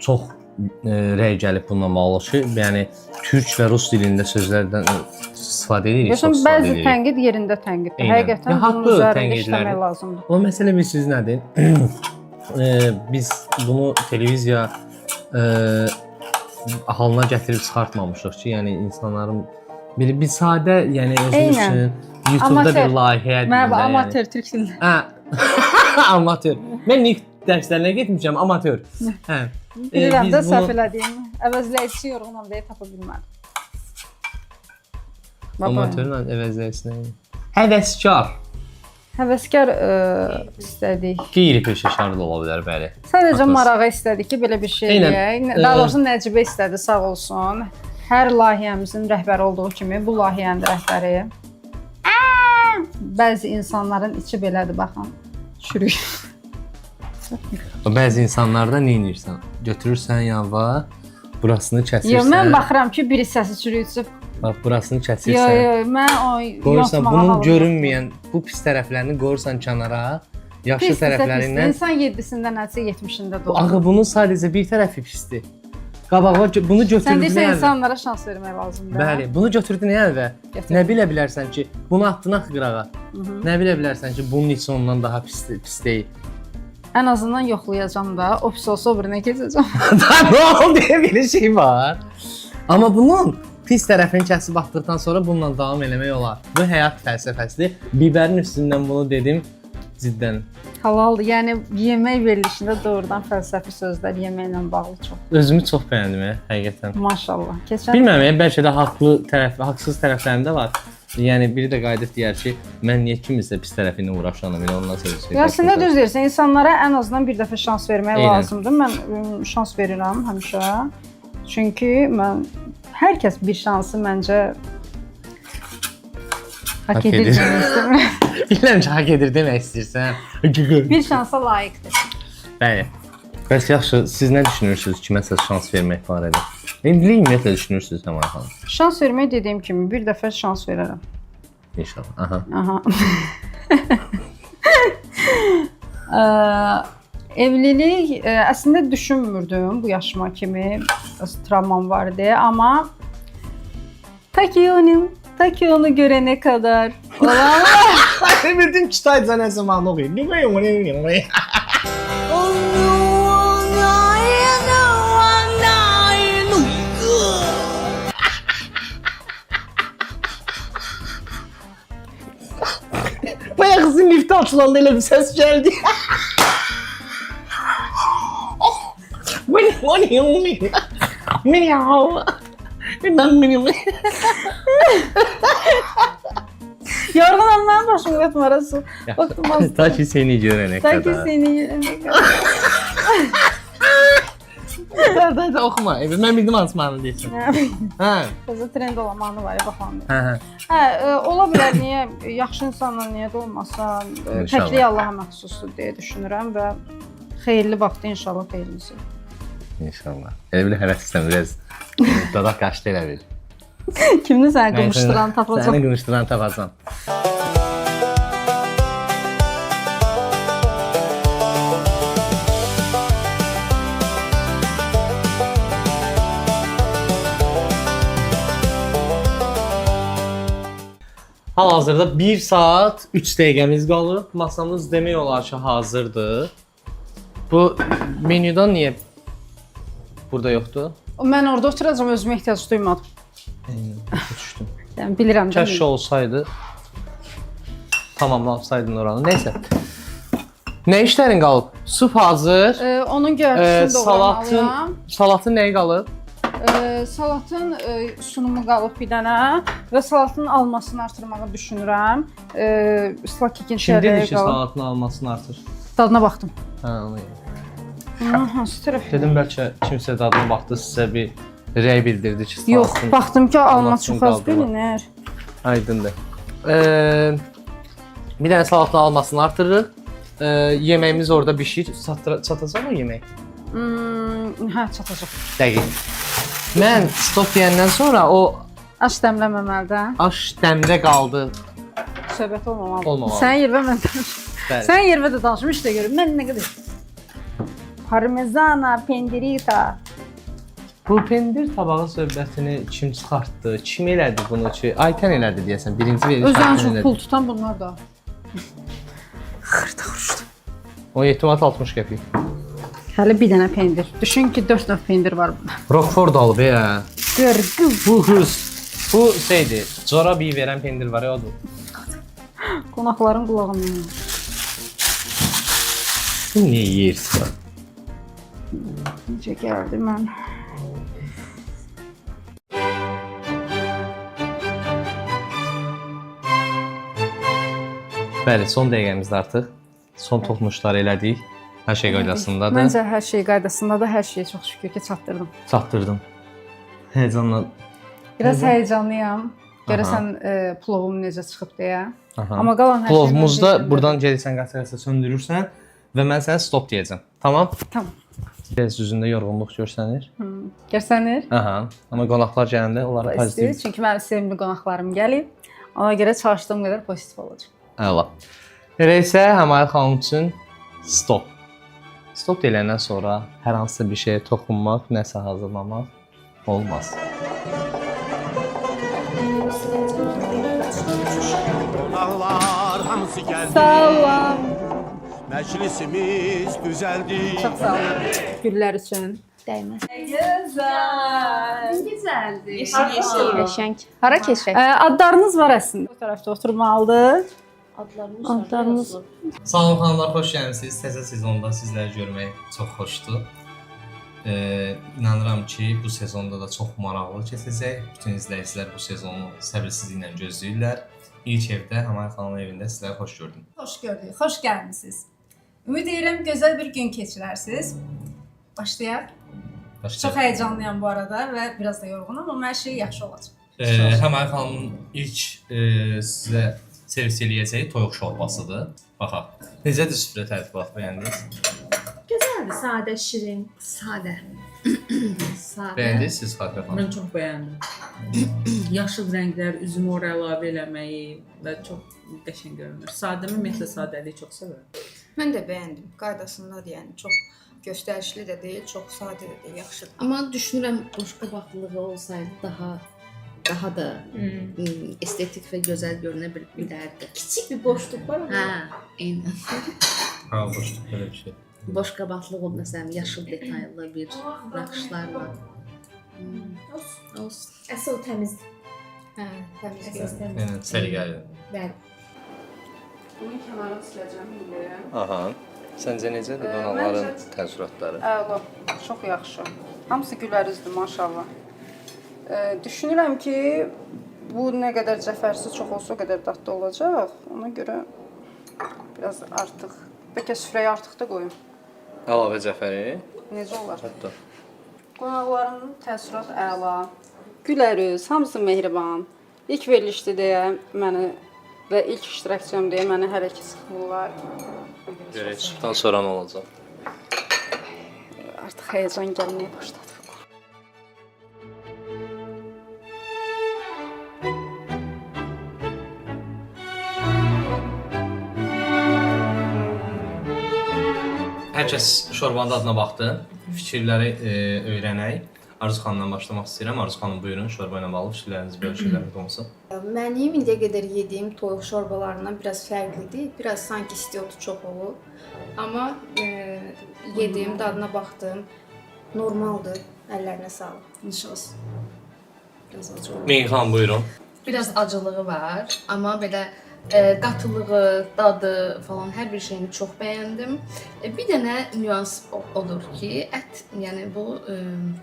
çox rəy gəlib bununla bağlı ki, yəni türk və rus dilində sözlərdən istifadə edirik, çox Görürsən, istifadə bəzi edirik. tənqid yerində tənqiddir. Eynən. Həqiqətən Ya, bunun haqlı üzərində tənqidlər. işləmək lazımdır. O məsələ bilirsiniz nədir? Biz bunu televiziya halına gətirib çıxartmamışıq ki, yəni insanların bir sadə, yəni özümüz Eynən. üçün YouTube-da Amatör. bir layihə Mənə amatör türk dilində. Hə. Amatör. Mən ilk dərslərinə getmişəm, amatör. Hə. Bilirəm biz də bunu- səhv elədiyimi. Əvəzləyici yorğunam deyə tapa bilmədim. Baba, Amatörlə əvəzləyəsinə. Həvəskar. həvəskar istədik. Qeyri-peşəkar da ola bilər, bəli. Sadəcə Haqlısın. marağa istədik ki, belə bir şey Eynən. eləyək. Daha doğrusu Nəcibə istədi, sağ olsun. Hər layihəmizin rəhbəri olduğu kimi bu layihənin də rəhbəri. Bəzi insanların içi belədir, baxın. Çürük. Bəzi insanlarda nə edirsən? Götürürsən yanva, burasını kəsirsən. Yox, mən baxıram ki, biri səsi çürüyüb. Bax, burasını kəsirsən. Yox, mən o Qoyursan, yontmağa bunun halım görünməyən bu pis tərəflərini qoyursan kənara, yaxşı Pis tərəflərindən. İnsan 7-sində nəsə 70-də doğur. Axı bunun sadəcə bir tərəfi pisdir. Qabağa bunu Sən götürdün deyirsən əvvəl. insanlara şans vermək lazımdır. Bəli, bunu götürdün əvvəl. Götür. Nə bilə bilərsən ki, bunu atdın axı qırağa. Nə bilə bilərsən ki, bunun içi ondan daha pis deyil. Ən azından yoxlayacağam da, o pis olsa o birinə keçəcəm. Tamam deyə bir şey var. Amma bunun pis tərəfini kəsib atdıqdan sonra bununla davam eləmək olar. Bu həyat fəlsəfəsidir. Bibərin üstündən bunu dedim ciddən. Halaldır. Yəni yemək verilişində doğrudan fəlsəfi sözlər yeməklə bağlı çox. Özümü çox bəyəndim həqiqətən. Maşallah. Keçən Bilmirəm, bəlkə də haqsız tərəflərim də var. Yəni biri də qayıdıb deyər ki, mən niyə kimisə pis tərəfi ilə uğraşanam, elə ondan sonra. Əslində düz deyirsən, insanlara ən azından bir dəfə şans vermək Eynən. lazımdır. Mən şans verirəm həmişə. Çünki mən hər kəs bir şansı məncə hak edir edir. demək istəmirəm. Bilirəm ki, haqq edir demək istəyirsən. Bir şansa layiqdir. Bəli. Bəs yaxşı, siz nə düşünürsünüz kiməsə şans vermək barədə? Ümumiyyətlə düşünürsünüz Həmay xanım? Şans vermək dediyim kimi bir dəfə şans verərəm. İnşallah. Aha. Aha. Evlilik əslində düşünmürdüm bu yaşıma kimi. Biraz travmam var deyə, amma ta ki onu görənə qədər olanlar Ben bildim ki, Taycan her zaman okuyayım. Bayağı kızın lifte açılan öyle bir ses geldi. yorğunam, mənim başım yatmarası. Baxdım, Ta ki seni görene ta ki kadar. seni görənə qədər. Da okuma. Ben bildim Asman'ı diyorsun. Ha. Təzə trend olan mahnı var ya, baxan. Ha. Ola bilər, niyə yaxşı insanlar niyə də olmasa, İnşallah. təkliyi Allaha məxsusdur deyə düşünürəm və xeyirli vaxtda inşallah xeyirlisi. İnşallah. Elə bir həvəs istəm, biraz dadak qaçdı elə bir. Kimni səni qımışdıran tapacaq. Səni qımışdıran tapacam. Hal-hazırda 1 saat 3 dəqiqəmiz qalıb. Masamız demək olar ki, hazırdır. Bu menüdən niyə burada yoxdur? Mən orada oturacağam, özümə ehtiyac duymadım. Düşdüm. Yəni bilirəm də. Kəşş olsaydı tamamlasaydın oranı. Nəysə. Nə işlərin qalıb? Sup hazır. Onun göyərtisini doğramalıyam. Salatın nəyi qalıb? Salatın sunumu qalıb bir dənə və salatın almasını artırmağı düşünürəm. Islaq kekin Kim dedi çərəyi ki, qalıb. salatın almasını artır? Dadına baxdım. Hə, onu. Hansı tərəf? Dedim bəlkə kimsə dadına baxdı, sizə bir rəy bildirdi ki, Yox, salatın baxdım ki, alma almasını çox az qaldırma. bilinir. Aydındır. Bir dənə salatın almasını artırırıq. Yeməyimiz orada bişir. Çatacaq mı yemək? Hə, çatacaq. Dəqiq. Mən stop deyəndən sonra o Aş dəmləməməlidə. aş dəmdə qaldı. Söhbət olmamalı. Olmamalı. Sən yervə mən danış. Bəli. Sən yervə də danışım, işte görüm. Mən nə qədər parmezana, pendirita. Bu pendir tabağı söhbətini kim çıxartdı? Kim elədi bunu ki? Aytən elədi deyəsən. Birinci veriş Özən Aytən çox elədi. pul tutan bunlar da. O 7 60 qəpik. Hələ bir dənə pendir. Düşün ki, 4 növ pendir var bunda. Roquefort alıb ya. Qırqız. Bu qız. Bu şeydir. Cora bir verən pendir var ya odur. Qonaqların qulağından. Bu niyə yeyirsən? Necə gəldi mən? Bəli, son dəqiqəmizdə artıq son toxunuşları elədik. Hər şey qaydasındadır. Məncə hər şey qaydasındadır. Hər şeyə çox şükür ki, çatdırdım. Çatdırdım. Həyecanla. Biraz həyecanlıyam. Görəsən plovum necə çıxıb deyə. Aha. Amma qalan hər şey Plovumuzda məncə buradan gəlirsən, qasa söndürürsən və mən sənə stop deyəcəm. Tamam? Tamam. Biraz üzündə yorğunluq görsənir. Görsənir? Aha. Amma qonaqlar gələndə onlara Pozitiv. pozitiv. Çünki mənim sevimli qonaqlarım gəlib. Ona görə çalışdığım qədər pozitiv olacaq. Əla. Elə isə Həmail xanım üçün stop. Stop deyiləndən sonra hər hansısa bir şeyə toxunmaq, nəsə hazırlamaq olmaz. Qonaqlar hamısı gəldi. Sağ olun. Məclisimiz düzəldi. Çox sağ olun. Güllər üçün. Dəyməz. Gözəldir. Qəşəng. Hara keçək? Adlarınız var əslində. Bu tərəfdə oturmalıdır. Adlarımız. Salam xanımlar, xoş gəlmisiniz. Təzə sezonda sizləri görmək çox xoşdur. İnanıram ki, bu sezonda da çox maraqlı keçəcək. Bütün izləyicilər bu sezonu səbirsizliklə gözləyirlər. İlk evdə Həmail xanımın evində sizləri xoş gördüm. Xoş gördük. Xoş gəlmisiniz. Ümid edirəm gözəl bir gün keçirərsiniz. Başlayaq. Çox həyecanlıyam bu arada və biraz da yorğunam, amma hər şey yaxşı olacaq. Həmail xanımın ilk sizə servis eləyəcəyi toyuq şorbasıdır. Baxaq. Necədir süfrə tərtibatı, bəyəndiniz? Gözəldir, sadə, şirin, sadə. Sadə. Bəyəndiniz Xatirə xanım? Mən çox bəyəndim. Yaşıl rənglər, üzümor əlavə eləməyi və çox qəşəng görünür. Sadə, ümumiyyətlə sadəliyi çox sevirəm. Mən də bəyəndim. Qaydasındadır, yəni çox göstərişli də deyil, çox sadə də deyil, yaxşıdır. Amma düşünürəm boşqabaqlığı olsaydı daha da estetik və gözəl görünə bilərdi. Kiçik bir boşluq var amma. Hə, eynən. Ha, boşluq belə bir şey. Boşqabaqlıq o məsələn yaşıl detallı bir naxışlarla. Olsun. Əsl təmizdir. Hə, təmiz Əsas görünür. Yəni səliqəli. Bəli. Bunun kənarını siləcəm indi. Aha. Səncə necədir qonaqların təəssüratları? Əla, çox yaxşı. Hamısı gülər üzlü, maşallah. Düşünürəm ki, bu nə qədər cəfərsiz çox olsa, o qədər dadlı olacaq. Ona görə biraz artıq, bəlkə süfrəyə artıq da qoyum. Əlavə cəfəri? Necə olar? Hətta. Qonaqların təəssürat əla. Gülər üz, hamısı mehriban. İlk verilişdi deyə məni və ilk iştirakçıyam deyə məni hələ ki sıxmırlar. Görək çıxdan sonra nə olacaq? Artıq həyəcan gəlməyə başladı. Hər kəs şorbanın dadına baxdı. Fikirləri öyrənək. Arzu xanımdan başlamaq istəyirəm. Arzu xanım, buyurun, şorba ilə bağlı fikirlərinizi bölüşürlər olsa. Mənim indiyə qədər yediyim toyuq şorbalarından biraz fərqlidir. Biraz sanki istiotu çox olur. Amma yediyim, dadına baxdım. Normaldır. Əllərinə sağlıq. İnşallah. Biraz acı olur. Meyin xanım, buyurun. Biraz acılığı var, amma belə qatılığı, dadı falan hər bir şeyini çox bəyəndim. Bir dənə nüans odur ki, ət, yəni bu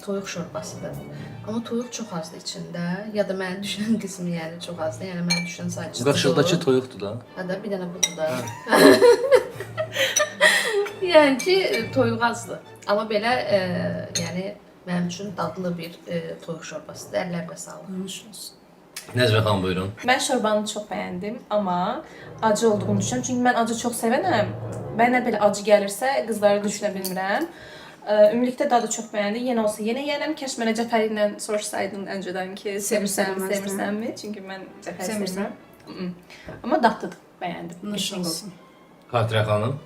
toyuq şorbasıdır. Amma toyuq çox azdır içində, ya da mənə düşən qismi yəni çox azdır. Yəni mənə düşən sadəcə Qaşıqdakı toyuqdur da. Hə də bir dənə budur da. Yəni ki, toyuq azdır. Amma belə yəni mənim üçün dadlı bir toyuq şorbasıdır. Əllərinə sağlıq. Nəzvə xanım, buyurun. Mən şorbanı çox bəyəndim, amma acı olduğunu düşünürəm. Çünki mən acı çox sevənəm. Mənə belə acı gəlirsə, qızları düşünə bilmirəm. Ümumilikdə dadı çox bəyəndim. Yenə olsa yenə yeyərəm. Kəş mənə cəfəri ilə soruşsaydın öncədən ki, sevirsənmi? Çünki mən cəfəri sevmirəm. Amma dadlıdır, bəyəndim. Nuş olsun. Xatirə xanım.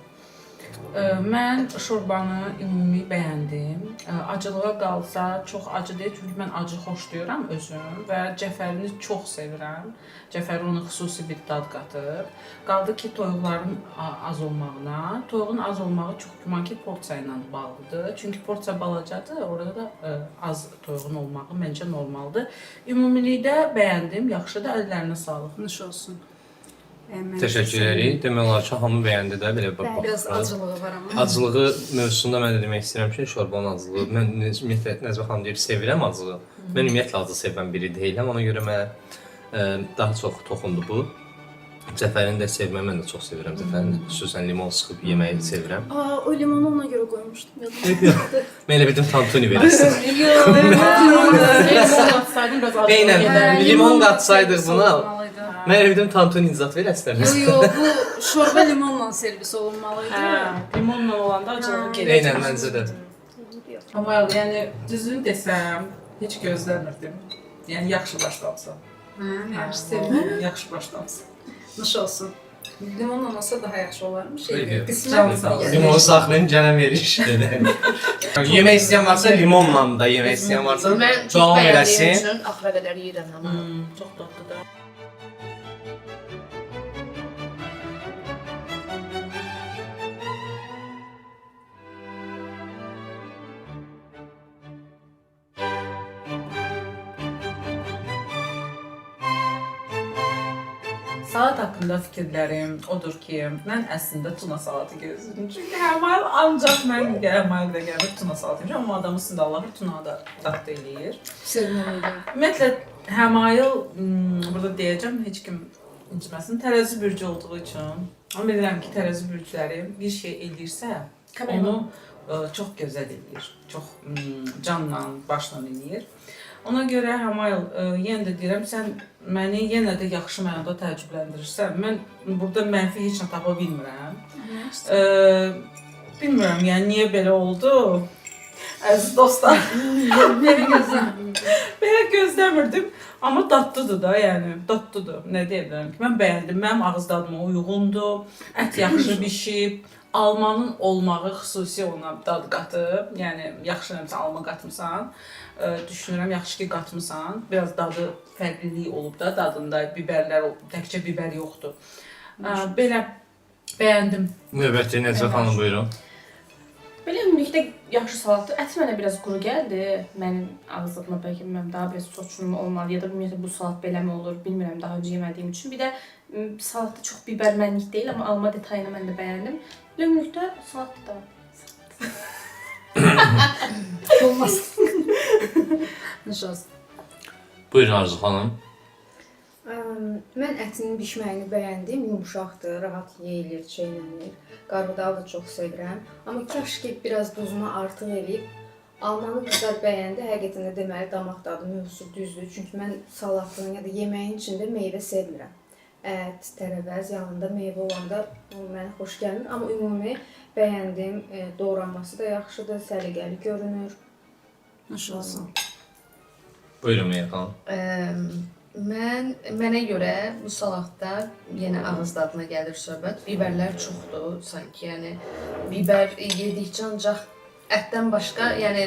Mən şorbanı ümumi bəyəndim. Acılığa qalsa çox acı deyil, çünki mən acı xoşlayıram özüm və cəfərini çox sevirəm. Cəfəri ona xüsusi bir dad qatır. Qaldı ki, toyuqların az olmağına. Toyuğun az olmağı çox güman ki, porsiya ilə bağlıdır. Çünki porsiya balacadır, orada da az toyuğun olmağı məncə normaldır. Ümumilikdə bəyəndim, yaxşıdır, əllərinə sağlıq. Nuş olsun. Təşəkkür edirik. Demək olar ki, hamı bəyəndi də belə bax. Biraz acılığı var amma. Acılığı mövzusunda mən də demək istəyirəm ki, şorbanın acılığı. Mən ümumiyyətlə Nəzbə xanım deyib sevirəm acılığı. Mən ümumiyyətlə acı sevən biri deyiləm. Ona görə mənə daha çox toxundu bu. Cəfərini də sevməm, mən də çox sevirəm cəfərini. Xüsusən limon sıxıb yeməyi sevirəm. O limonu ona görə qoymuşdum. Yadıma. Mən elə bildim tantuni verəsən. Eynən, limon qatsaydıq buna. Mən elə bildim tantuni zat verəsən. Yox, bu şorba limonla servis olunmalıydı. Limonla olanda acılığı gelir. Eynən, məncə də. Amma yəni düzünü desəm, heç gözləmirdim. Yəni yaxşı başlamısan. Yaxşı sevdim. Yaxşı başlamısan. Nuş olsun. Limon olmasa daha yaxşı olarmış. Canı sağ olsun. Limonu saxlayın, gələn veriş dedi. Yemək istəyən varsa limonla da yemək istəyən varsa Mən çox davam bəyəndiyim eləsin. üçün axıra qədər yeyirəm amma. Çox dadlıdır. Salat haqqında fikirlərim odur ki, mən əslində tuna salatı gözləyirdim. Çünki hər ayıl ancaq mən həmayələ gəlir tuna salatı yemişəm, amma adamın üstündə Allahı tuna da dadlı eləyir. Sevməliydim. Ümumiyyətlə, həmayıl, burada deyəcəm, heç kim inciməsin, tərəzi bürcü olduğu üçün. Amma bilirəm ki, tərəzi bürcüləri bir şey eləyirsə, onu çox gözəl eləyir, çox canla, başla eləyir. Ona görə Həmayıl, yenə də deyirəm, sən məni yenə də yaxşı mənada təəccübləndirirsən. Mən burada mənfi heç nə tapa bilmirəm. Bilmirəm, yəni niyə belə oldu? Əziz dostlar, belə gözləmirdim. Amma dadlıdır da, yəni dadlıdır. Nə deyə bilərəm ki, mən bəyəndim, mənim ağız dadıma uyğundur, ət yaxşı bişib. Almanın olmağı xüsusi ona dad qatıb, yəni yaxşı nəmsə alma qatmısan, düşünürəm yaxşı ki qatmısan, biraz dadı fərqlilik olub da dadında, bibərlər, təkcə bibər yoxdur. Belə bəyəndim. Növbəti Necə xanım buyurun. Belə ümumilikdə yaxşı salatdır. Ət mənə biraz quru gəldi. Mənim ağızlıqma bəlkə bilmirəm, daha biraz soçunma olmalı ya da ümumiyyətlə bu salat beləmi olur, bilmirəm daha öncə yemədiyim üçün. Bir də salatda çox bibər mənlik deyil, amma alma detayını mən də bəyəndim. Ümumilikdə salatdır da. Olmaz. Nuş olsun. Buyurun Arzu xanım. Mən ətinin bişməyini bəyəndim, yumşaqdır, rahat yeyilir, çeynənir. Qarğıdağı da çox sevirəm. Amma kaş ki biraz duzunu artıq eləyib. Almanı qızlar bəyəndi, həqiqətən də deməli damaq dadı mövzusu düzdür. Çünki mən salatın ya da yeməyin içində meyvə sevmirəm. Ət, tərəvəz, yanında meyvə olanda mənə xoş gəlmir. Amma ümumi bəyəndim, doğranması da yaxşıdır, səliqəli görünür. Nuş olsun. Buyurun Meyr xanım. Mənə görə bu salatda yenə ağız dadına gəlir söhbət. Bibərlər çoxdur sanki, yəni bibər yedikcə ancaq ətdən başqa, yəni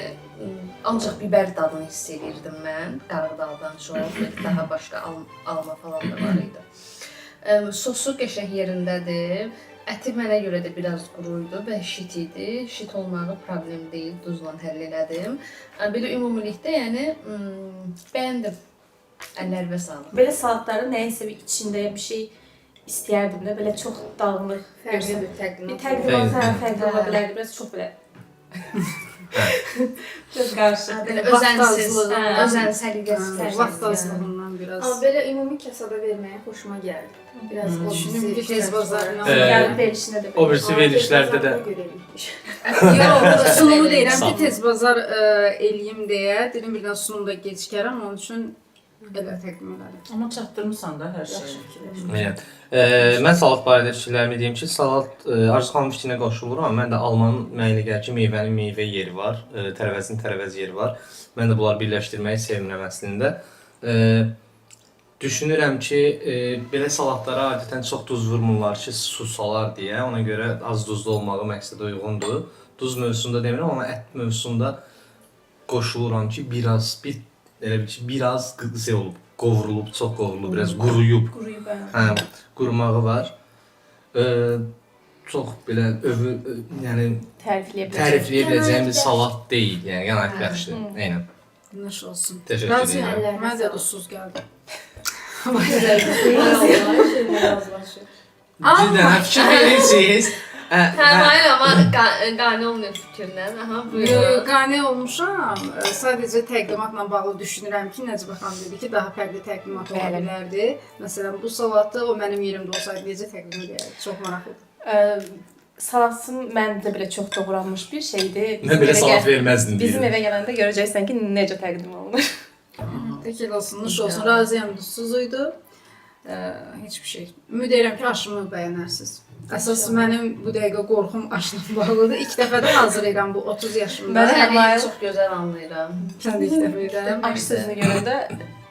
ancaq bibər dadını hiss edirdim mən, qarğıdağdan çox, daha başqa alma falan da var idi. Sosu qəşəng yerindədir. Əti mənə görə də biraz quruydu və şit idi. Şit olmağı problem deyil, duzla həll elədim. Belə ümumilikdə yəni bəyəndim. Əllərimə sağlıq. Belə salatların nəyinsə bir içində bir şey istəyərdim də, belə çox dağılıq. Fərqli bir təqdimat fərqli ola bilərdi, biraz çox belə. Biraz qarışıq. Belə özənsiz, özən səliqəsiz. Vaxt azlığından biraz. Amma belə ümumi kasada verməyə xoşuma gəldi. Biraz o Düşünüm ki, tez bazarına Yəni verişinə də O birisi verilişlərdə də. Yox, sunumu deyirəm ki, tez bazar eləyim deyə. Dedim birdən sunumda gecikərəm, onun üçün belə təqdim elədim. Amma çatdırmısan da hər şeyi. Mən salat barədə fikirlərimi deyim ki, salat Arzu xanım fikrinə qoşuluram. Mən də almanın mənə elə gəlir ki, meyvənin meyvə yeri var, tərəvəzin tərəvəz yeri var. Mən də bunları birləşdirməyi sevirəm əslində. Düşünürəm ki, belə salatlara adətən çox duz vurmurlar ki, su salar deyə. Ona görə az duzlu olmağı məqsədə uyğundur. Duz mövzusunda demirəm, amma ət mövzusunda qoşuluram ki, biraz şey olub, qovrulub, çox qovrulub, biraz quruyub. Qurumağı var. Çox belə yəni tərifləyə biləcəyim bir salat deyil, yəni qənaət bəxşdir. Eynən. Nuş olsun. Təşəkkür edirəm. Mənə də duzsuz gəldi. Bir dənə fikir verirsiniz. Hayır ama qane olmuyor fikirdən. Aha, buyurun. Qane olmuşam. Sadəcə təqdimatla bağlı düşünürəm ki, Nəcibə xanım dedi ki, daha fərqli təqdimat ola bilərdi. Məsələn, bu salatı o mənim yerimdə olsaydı necə təqdim edərdi? Çox maraqlıdır. Salatım məndə belə çox doğranmış bir şeydir. Mən belə salat verməzdim. Bizim evə gələndə görəcəksən ki, necə təqdim olunur. Tekil olsun, nuş olsun. Razıyam, duzsuzuydu. Hiçbir şey. Ümid edirəm ki, aşımı bəyənərsiniz. Əsas mənim bu dəqiqə qorxum aşla bağlıdır. İlk dəfə də hazırlayıram bu 30 yaşımda. Mən həqiqətən çox gözəl anlayıram. Sən də ilk dəfə edirəm. Aş sözünü görəndə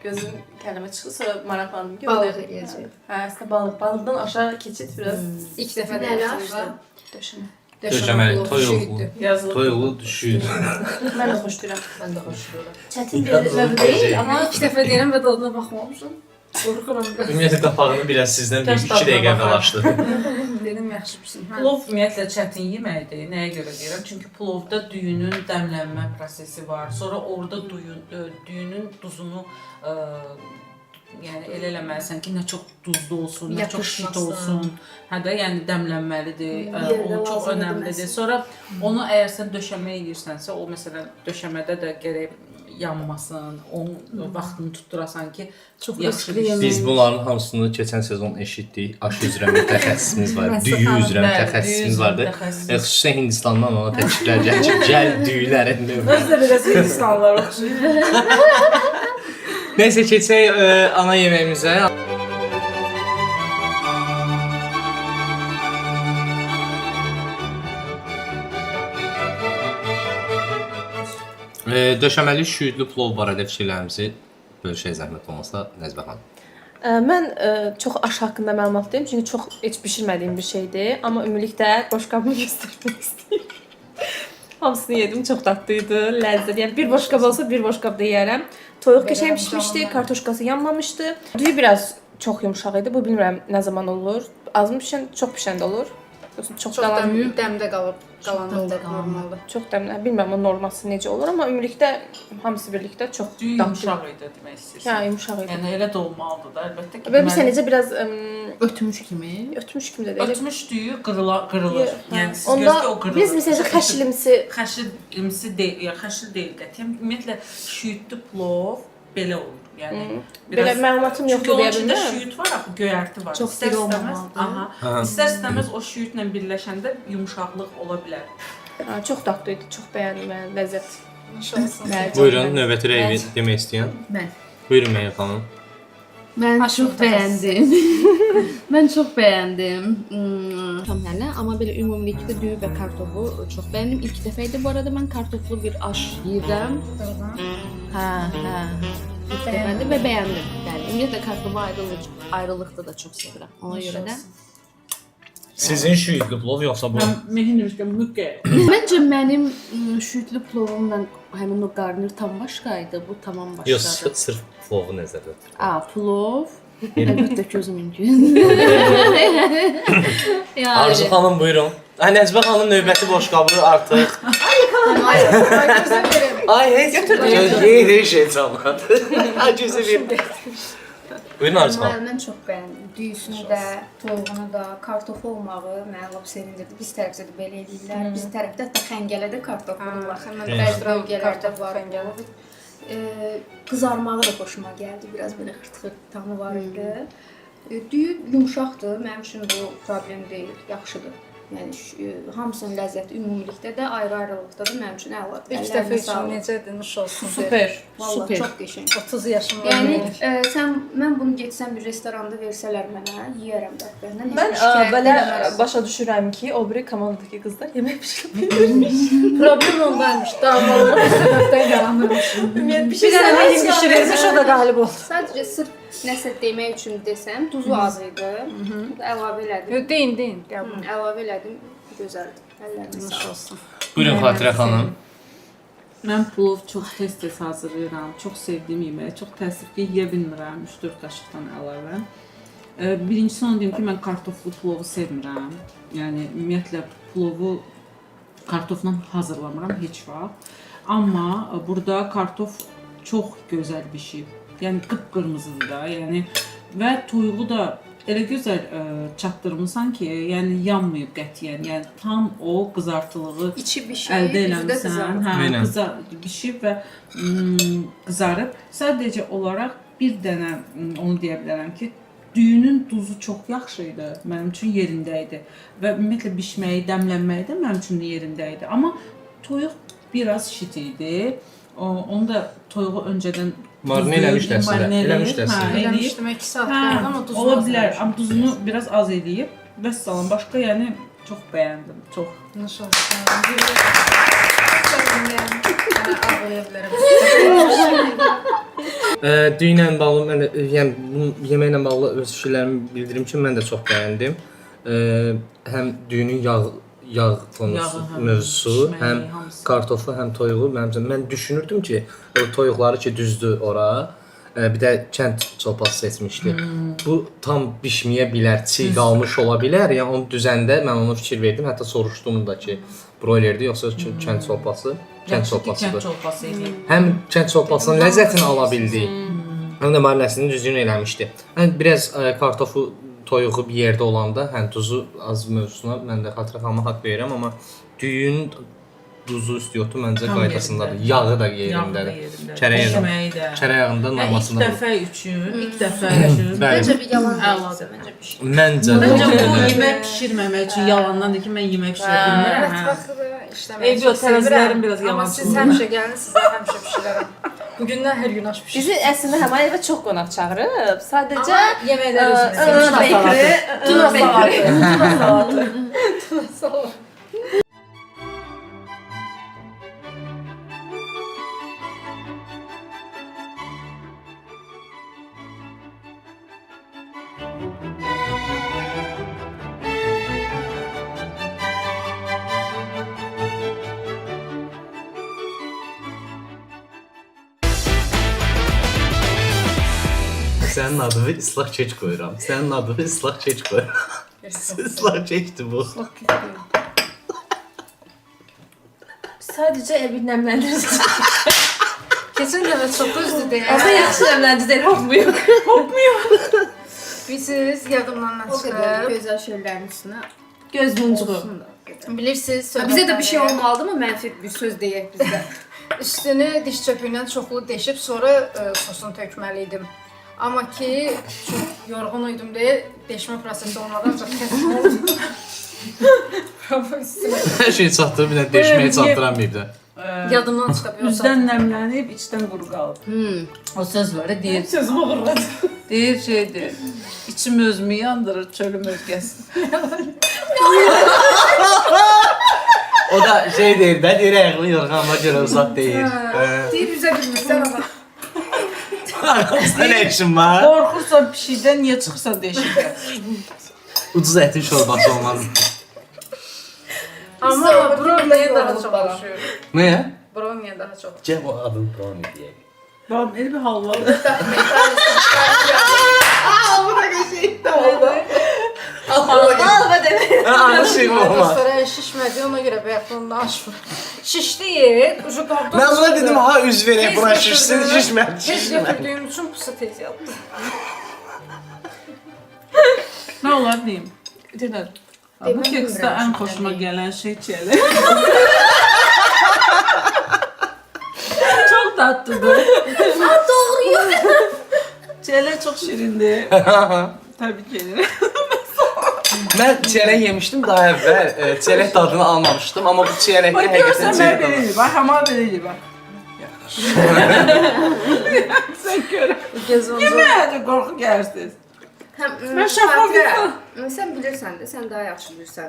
gözüm kəlmə çıxdı, sonra maraqlandım ki, Balıq eləyəcək. Hə, əslində balıq. Balıqdan aşağı keçid biraz İlk dəfə də aşda döşəmə. Döşəməli, toyuqlu düşüydü. Mən də xoşlayıram. Mən də xoşlayıram. Çətin bir növ deyil, amma ilk dəfə deyirəm və dadına baxmamışam. Qorxuram. Ümumiyyətlə qapağını biraz sizdən 1-2 dəqiqə əvvəl açdı. Dedim yaxşı bilsin. Plov ümumiyyətlə çətin yeməkdir. Nəyə görə deyirəm? Çünki plovda düyünün dəmlənmə prosesi var. Sonra orada düyünün duzunu yəni elə eləməlisən ki, nə çox duzlu olsun, nə çox şit olsun. Hə də, yəni dəmlənməlidir. O çox önəmlidir. Sonra onu əgər sən döşəmə edirsənsə, o məsələn döşəmədə də gərək yanmasın, onun vaxtını tutdurasan ki, çox yaxşı bir şey. Biz bunların hamısını keçən sezon eşitdik. Aşı üzrə mütəxəssisimiz var, düyü üzrə mütəxəssisimiz vardı. Xüsusən Hindistandan ona təkliflər gəlir ki, gəl düyülərin növbə. Özdə biraz Hindistanlılar oxşuyur. Nəysə, keçək ana yeməyimizə. Döşəməli şüydlü plov barədə fikirlərimizi bölüşək zəhmət olmasa Nəzbə xanım. Mən çox aş haqqında məlumat deyim, çünki çox heç bişirmədiyim bir şeydir. Amma ümumilikdə boşqabımı göstərmək istəyirəm. Hamısını yedim, çox dadlı idi, ləzzət. Yəni bir boşqab olsa bir boşqab da yeyərəm. Toyuq qəşəng pişmişdi, kartoşkası yanmamışdı. Düyü biraz çox yumşaq idi. Bu bilmirəm nə zaman olur. Az mı bişən, çox bişən də olur. Çox dəmdə qalıb, qalanda olur normalda. Çox dəmdə, bilmirəm o norması necə olur, amma ümumilikdə hamısı birlikdə çox düyü yumşaq idi demək istəyirsən. Hə, yumşaq idi. Yəni elə də olmalıdır da, əlbəttə ki. Və bir necə biraz ötmüş kimi də deyil. Ötmüş düyü qırılır. Yəni siz onda gözdə o qırılır. Biz məsələn xəşlimsi deyil, yəni xəşli deyil qətiyyən. Ümumiyyətlə şüydlü plov belə olur. Yəni belə məlumatım yoxdur deyə bilmirəm. Çünki şüyd var, axı göyərti var. Çox diri olmalıdır. Aha. İstər-istəməz o şüydlə birləşəndə yumşaqlıq ola bilər. Çox dadlı idi, çox bəyəndim mən, ləzzət. Buyurun, növbəti rəyi demək istəyən. Mən. Buyurun Məryəm xanım. Mən çox bəyəndim. Mən çox bəyəndim. Tamamıyla, amma belə ümumilikdə düyü və kartofu çox bəyəndim. İlk dəfə idi bu arada mən kartoflu bir aş yeyirəm. Hə. İlk dəfədir və bəyəndim. Yəni ümumiyyətlə kartofu ayrılıqda da çox sevirəm. Ona görə də Sizin şüydlü plov yoxsa bu? Məncə mənim şüydlü plovumla həmin o qarnır tam başqaydı. Bu tamam başqadır. Yox, sırf plovu nəzərdə tutur. Plov. Əlbəttə ki, özümün gün. Arzu xanım buyurun. Nəzbə xanım növbəti boşqabı artıq. Ay, heç götür. Şey çalmadı. Acısı bir. Buyurun Arzu xanım. Mən çox bəyəndim. Düyüsünü də, toyuğunu da, kartofu olmağı mənə lap sevindirdi. Biz tərəfdə də belə edirlər. Biz tərəfdə hətta xəngələdə kartof var. Bəzi bölgələrdə var. Qızarmağı da xoşuma gəldi. Biraz belə xırt-xırt tamı var idi. Düyü yumşaqdır. Mənim üçün bu problem deyil. Yaxşıdır. Yəni hamısının ləzzəti ümumilikdə də ayrı-ayrılıqda da mənim üçün əladır. İlk dəfə üçün necədir, nuş olsun. Super. Vallahi çox qəşəng. 30 yaşım var. Yəni mən bunu getsəm bir restoranda versələr mənə, yeyərəm bətbəndən. Mən belə başa düşürəm ki, o biri komandadakı qızlar yemək bişirə bilmir. Problem ondaymış. Davalı səbəbdən yaranırmış. Bir dənə yemək bişirirmiş, o da qalib oldu. Sadəcə sırf nəsə demək üçün desəm, duzu az idi. Əlavə elədim. Deyin. Əlavə elədim. Gözəldir. Əllərinə sağ olsun. Buyurun Xatirə xanım. Mən plov çox tez-tez hazırlayıram. Çox sevdiyim yemək. Çox təəssüf ki, yeyə bilmirəm 3-4 qaşıqdan əlavə. Birincisi onu deyim ki, mən kartoflu plovu sevmirəm. Yəni ümumiyyətlə plovu kartofla hazırlamıram heç vaxt. Amma burada kartof çox gözəl bişib. Yəni qıpqırmızıdır da. Yəni və toyuğu da elə gözəl çatdırmısan ki, yəni yanmayıb qətiyyən. Yəni tam o qızartılığı İçi bişib, əldə üzü də eləmisən. qızarıb. Bişib və qızarıb. Sadəcə olaraq bir dənə onu deyə bilərəm ki, düyünün duzu çox yaxşı idi. Mənim üçün yerində idi. Və ümumiyyətlə bişməyi, dəmlənməyi də mənim üçün də yerində idi. Amma toyuq biraz şit idi. Onu da toyuğu öncədən Marinə eləmişlər sizə. Eləmişlər sizə. Eləmişdim 2 saat qaldı amma duzunu ola bilər. Amma duzunu biraz az eləyib. Vəssalam. Başqa yəni çox bəyəndim. Çox. Düyünlə bağlı, mən də, yəni bu yeməklə bağlı öz fikirlərimi bildirim ki, mən də çox bəyəndim. Həm düyünün yağ mövzusu, həm kartofu, həm toyuğu mən düşünürdüm ki, o toyuqları ki düzdür ora, bir də kənd çolpası seçmişdi. Bu tam bişməyə bilər, çiğ qalmış ola bilər. Yəni onu düzəndə mən ona fikir verdim, hətta soruşdum da ki, broilerdir yoxsa kənd çolpası? Kənd çolpasıdır. Həm kənd çolpasının ləzzətini ala bildik, həm də marinəsini düzgün eləmişdi. Biraz kartofu, toyuğu bir yerdə olanda, həm duzu az mövzusuna mən də Xatirə xanıma haqq verirəm, amma düyün duzu istiyotu məncə qaydasındadır. Yağı da yerindədir. Kərə yağında normasında. İlk dəfə üçün. Məncə bir yalan deyilsə, Məncə bu yemək bişirməmək üçün yalandandır ki, mən yemək pişirə bilmirəm. Evdə tərəzilərim biraz yalan. Amma siz həmişə gəlin, sizə həmişə bişirərəm. Bugündən hər gün aş bişir. Bizi əslində həmin evə çox qonaq çağırıb. Sadəcə yeməklər özünüzə. Tuna salatı. Tuna salatı. Sənin adını ıslaq keç qoyuram. Sənin adını ıslaq keç qoyuram. Islaq keçdir bu. Sadəcə evi nəmləndirici. Keçən dəfə çox düzdür deyə. Amma yaxşı nəmləndirici hopmuyor. Bilirsiniz, yadımdan o qədər çıxıb. gözəl şeylərin üstünə Göz muncuğu. Bilirsiniz, bizə də bir şey olmalıdır mı? Mənfi bir söz deyək bizdə. Üstünü diş çöpü ilə çoxlu deşib, sonra sosunu tökməli idim. Amma ki, çox yorğun idim deyə deşmə prosesi olmadan çox kəsin oldu. Hər şey çatdırıb, bir də deşməyi çatdıramayıb da. Yadımdan çıxıb. Üzdən nəmlənib, içdən quru qalıb. O söz var ya, deyir. Sözümü uğurladı. Deyir şeydir. İçim özümü yandırır, çölüm özgəsin. O da şey deyir, ben deyir ayaqlı yorğanıma görə uzaq deyir. Deyir, üzə bilmirsən ama. Aramızda nə işin var? Qorxursan pişikdən, niyə çıxırsan deşikdən? Ucuz ətin şorbası olmaz. Amma brownie'ye daha çok alışıyorum. Nəyə? Brownie'ye daha çok. Gəl o adını brownie deyək. Balam, elə bir hal var. Bu da qəşəkdir oldu. Alva demək. Anlaşıq olmaz. Sonra şişmədi, ona görə bayaq ondan aşmır. Şişdi, ucu qaldı. Mən buna dedim, ha üz verək buna şişsin, şişmədi, Tez şişmədi. götürdüyüm üçün pusu tez yaptı. Nə olar deyim? Dinər. Bu keksdə ən xoşuma gələn şey çiyələ. Çox dadlıdır. Doğru. Çiyələ çox şirindir. Təbii ki. Mən çiyələk yemişdim daha əvvəl. Çiyələk dadını almamışdım, amma bu çiyələkdə həqiqətən Görsən mən belə eləyim, bax, həma belə eləyim, bax. Sən görə. Yeməyə də qorxu gəlirsiniz. Mən şəffaflıqla. Sən bilirsən də, sən daha yaxşı bilirsən.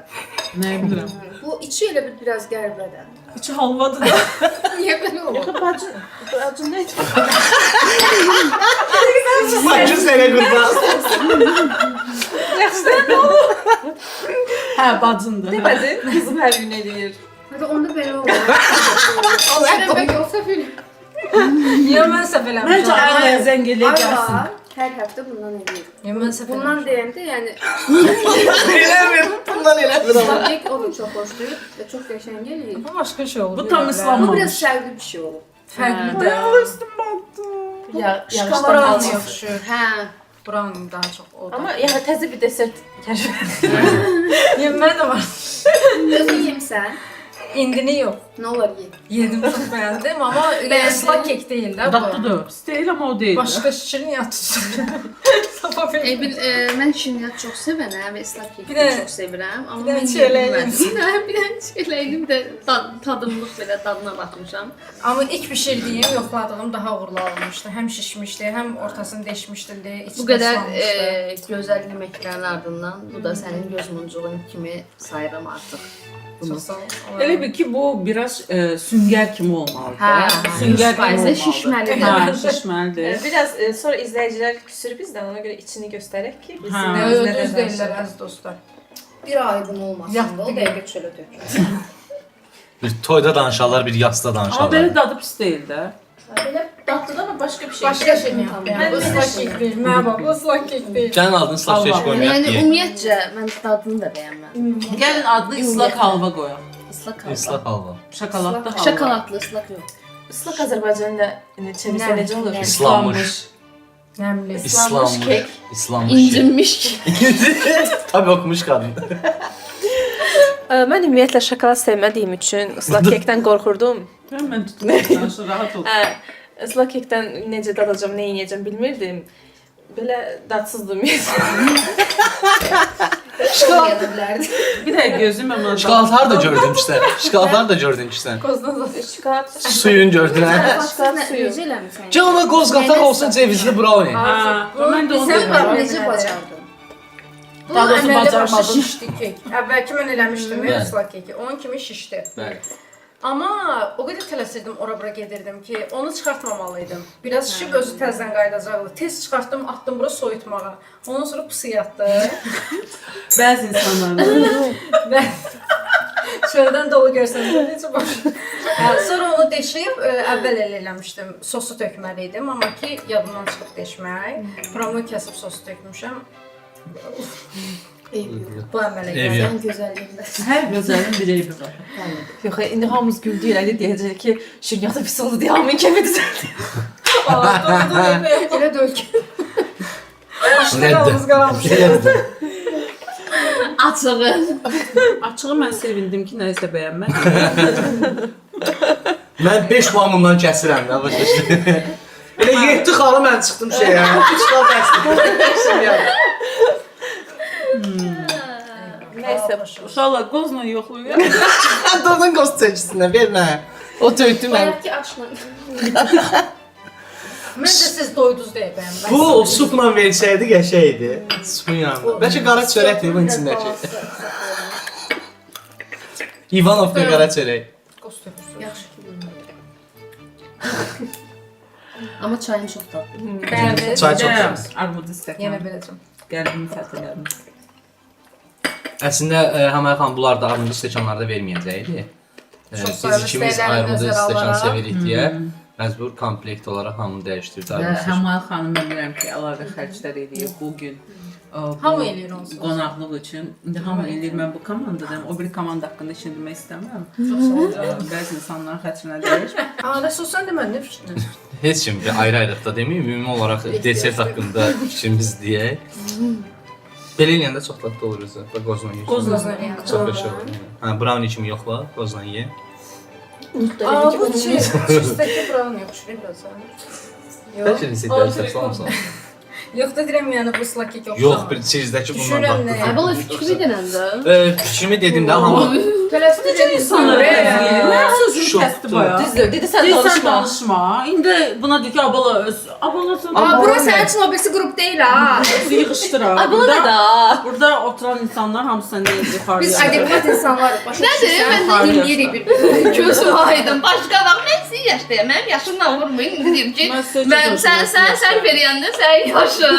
Nəyi bilirəm? Bu içi elə bir biraz qəribədir. İçi halvadır da. Niyə belə olur? Bacı nə? Bacı sənə qurban. Hə, bacındır. Demədi, qızım hər gün eləyir. Hadi onda belə olur. Söyləmək olsa film. Niyə mən səhv eləmişəm? Məncə Aylaya zəng eləyə gəlsin. Ayva hər həftə bundan eləyir. Niyə mən səhv Bundan deyəndə, yəni Eləmir, bundan eləmir ama. Slapkek o da çox xoşdur və çox qəşəng eləyir. Bu başqa şey olur. Bu tam Bu ıslanmamış. biraz fərqli bir şey olur. fərqli də. Üstüm battı. Yağışdan Brownie alacaq. oxşur. Hə, brownie daha çox o. Amma yəni təzə bir desert kəşf etdim. Yeməyə də var. Özün yemsən, İndini yox. nə olar ye. Yedim, çox bəyəndim, amma ıslak kek deyil də bu. Dadlıdır. Deyil ama o deyil. Başqa şiriniyat tutsun. Sapa bir. Mən şiriniyat çox sevənəm və ıslak keki Bir də- çox sevirəm, amma bir də mən çiyələyim. yemədim. Bir dənə çiyələyim də tadımlıq belə dadına baxmışam. Amma ilk bişirdiyim, yoxladığım daha uğurlu olmuşdu. Həm şişmişdi, həm ortasını deşmişdi, içi Bu qədər ıslanmışdı. gözəl yeməklərin ardından bu da sənin göz muncuğun kimi sayıram artıq. Çox sağ ol. Elə bil ki bu biraz sünger kimi olmalıdır. Hə, sünger kimi spice olmalıdır. şişməlidir. Hə, şişməlidir. Biraz sonra izləyicilər küsür bizdən, ona görə içini göstərək ki, biz Hə. nə Düz düz deyirlər, deyirlər əziz dostlar. Bir aybın olmasın Yaxdı da, o deyil. dəqiqə çölə tökür. Bir toyda danışarlar, bir yasda Amma danışarlar. belə dadı pis deyil də. Belə dadlıda amma başqa bir şey. Başqa şey yox. Mən ıslak kek deyil, mənə bax, bu ıslak kek deyil. Sənin adını slapşeş Allah. qoymayaq Yəni deyə. ümumiyyətcə mən dadını da bəyənmədim. Gəlin adını ıslak halva qoyaq. Islak halva. Islaq halva. Şokoladlı halva. Şokoladlı ıslak yox. Islak Azərbaycanda çevirsə necə olur? Nəmli. İslanmış. Nəmli. İslanmış. kek. İslanmış. İncinmiş. Tabii okumuş kadın. Mən ümumiyyətlə şokolad sevmədiyim üçün ıslak kekdən qorxurdum. Mən tutmuşam, rahat ol. Islak kekdən necə dadacağam, nə yeyəcəm bilmirdim. Belə dadsızdım. Şokolad bilərdi. Bir də gözüm amma Şokoladlar da gördün işte. Şokoladlar da gördün işte. Qozdan zaten şokolad. Suyun gördün ha. Şokolad necə eləmisən? Canıma qoz qataq olsun cevizli brownie. Ha, mən də onu Sən demirəm. Necə bacardın? Bu Daha doğrusu əməlli başlı bacarmadım. şişdi kek. Əvvəlki mən eləmişdim Bəli. ıslak keki. Onun kimi şişdi. Bəli. Amma o qədər tələsirdim, ora-bura gedirdim ki, onu çıxartmamalıydım. Biraz şişib özü təzədən qayıdacaqdı. Tez çıxartdım, atdım bura soyutmağa. Ondan sonra pusu yatdı. Bəzi insanların Və şöydən dolu görsəniz necə boş. Sonra onu deşib əvvəl elə eləmişdim. Sosu tökməli idim, amma ki yadımdan çıxıb deşmək. Promoy kəsib sosu tökmüşəm. Bu əmələ Eybi gəldi. yox. Ən gözəlliyində. hər gözəlin bir eybi var. Yox, indi hamımız güldük elə deyəcək ki, şirniyyatı pis oldu deyə hamının kemi düzəldi. Elə döl ki. Başlarımız qaramış. Açığı. Açığı mən sevindim ki, nəyisə bəyənmədim. Mən 5 puanımdan kəsirəm də başa düşdün. Elə 7 xalı mən çıxdım şeyə. 3 xal dərsdim. Nəysə, Uşaqlar qozla yoxlayın. Dordun qoz çəkisindən vermə. O töydü mən. Bayaqki aşla. məncə siz doydunuz deyə bəyənməm. Bu supla versəydi qəşəydi. Supun yanında. Bəlkə qara çörəkdir bunun içindəki. İvanovka qara çörək. Yaxşı ki bilmirəm. Amma çayın çox dadlı. Bəli. Çay çox temiz. Armud istəkan. Yenə beləcəm. Qəlbimi fəthələrim. Əslində Həmay xanım bunlar da armudlu stəkanlarda verməyəcəkdi. Biz sayılı ikimiz stəyləri armudlu nəzərə stəkan alaraq. sevirik deyə məcbur komplekt olaraq hamını dəyişdirdi. Həmal xanım bilirəm ki, əlavə xərclər eləyib bu gün. Hamı eləyir onsuz. Qonaqlıq üçün. İndi hamı eləyir, mən bu komandadayım. O bir komanda haqqında işin demək istəmirəm. Bəzi insanların xətrinə deyir. Ada sosan da mən nə fikrin? Heç kim ayrı-ayrılıqda deməyim, ümumi olaraq desert haqqında fikrimiz deyək. Belə eləyəndə çox dadlı olur özü. Bax qozla yeyirsən. Qozla yəni. Çox xoş olur. Hə, brownie kimi yoxla, qozla ye. Bu çizdəki brownie oxşur biraz. Bəlkə reseptləri səslənsən. Yox da deyirəm yəni bu ıslak kek oxşur. Yox, bir çizdəki bundan Düşünürəm dadlı. nə? Əvvəla fikrimi denəndə. Fikrimi dedim də, hamı Tələsdir İnsanlar mən sözümü kəsdi bayağı. Düzdür, dedi sən Deyirsən danışma. danışma. İndi buna deyir ki, abala Bura sənin üçün o birisi qrup deyil ha. yığışdıra. Ay bunu da da. Burada oturan insanlar hamısı səndən yuxarıya. Biz adekvat insanlarıq. Başa Nədir? düşürsən? Mən də Dinləyirik bir-birini. Gözüm aydın. Başqa vaxt mən sizin yaşdayım. Mənim yaşımla vurmayın. İndi deyim ki, mən sən sərf eləyəndə sənin yaşın.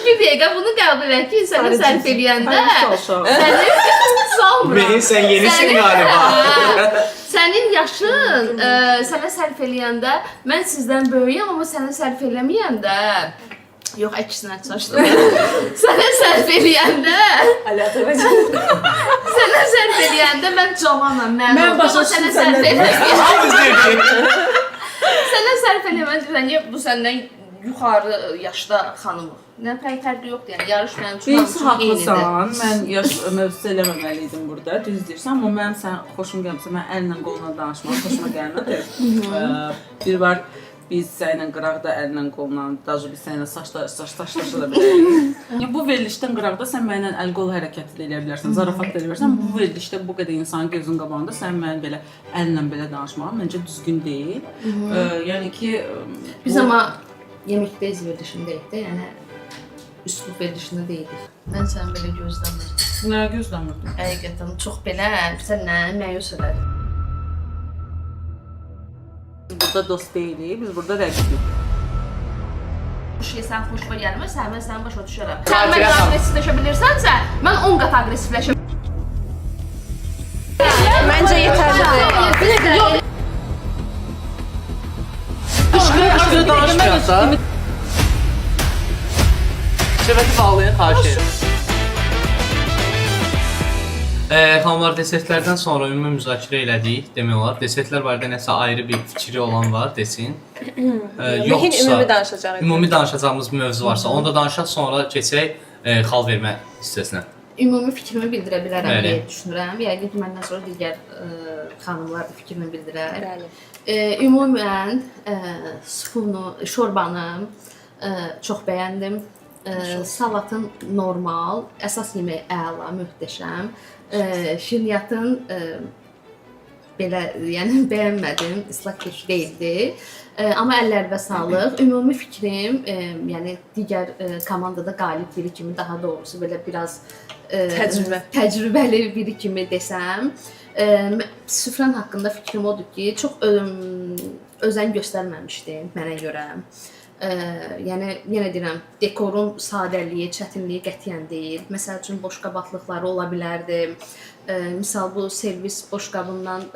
Bir dəqiqə bunu qəbul et ki, sənə sərf eləyəndə səni salmıram. Sən yenisin galiba. Sənin yaşın sənə sərf eləyəndə mən sizdən böyüyəm, amma sənə sərf eləməyəndə yox, əksinə çaşdım. Sənə sərf eləyəndə sənə sərf eləyəndə mən cavanam, mən başa sənə sərf eləməyəm. Sənə sərf eləməyəm, bu səndən yuxarı yaşda xanımıq. Nə fərqi yoxdur, yəni yarış mənim üçün Birincisi hamısı eynidir. haqlısan, mən yaş mövzusu eləməməli idim burada, düz deyirsən, amma mənim sən xoşum gəlmirsə, mən əllə qoluna danışmaq xoşuma gəlmədi. Bir var, biz səninlə qıraqda əllə qoluna, daha biz səninlə saçlaşa da bilərik. Bu verilişdən qıraqda sən mənlə əl-qol hərəkəti də eləyə bilərsən, zarafat da eləyə bilərsən. Bu verilişdə bu qədər insanın gözünün qabağında sən mənə belə əllə belə danışmağın məncə düzgün deyil. Yəni ki, Biz amma yeməkdəyiz verilişindəyik də, yəni üslub verilişində deyilik. Mən səni belə gözləmirdim. Nə gözləmirdim? Həqiqətən çox belə sənlə məyus elədim. Biz burada dost deyilik, biz burada rəqibik. Bu şey sən xoşuma gəlməsə, mən sənin başa düşərəm. Sən mənə aqressivləşə bilirsənsə, mən 10 qat aqressivləşəm. Məncə yetərlidir. Qışqırıq danışmıyorsa söhbəti bağlayın, xahiş edirəm. Xanımlar, desertlərdən sonra ümumi müzakirə elədik, demək olar. Desertlər barədə nəsə ayrı bir fikri olan var, desin. Yoxsa, ümumi danışacağımız bir mövzu varsa, onda danışaq, sonra keçək xal vermə hissəsinə. Ümumi fikrimi bildirə bilərəm deyə düşünürəm. Yəqin ki, məndən sonra digər xanımlar da fikrini bildirər. Ümumən, supunu, şorbanı çox bəyəndim. Salatın normal, əsas yemək əla, möhtəşəm. Şirniyyatın belə, yəni bəyənmədim, ıslaq keş deyildi. Amma əllərinə sağlıq. Ümumi fikrim, yəni digər komandada qalib biri kimi, daha doğrusu belə biraz təcrübəli biri kimi desəm, süfrən haqqında fikrim odur ki, çox özən göstərməmişdi mənə görə. Yəni yenə deyirəm, dekorun sadəliyi, çətinliyi qətiyyən deyil. Məsəl üçün boşqabaqlıqları ola bilərdi. Misal bu servis boşqabından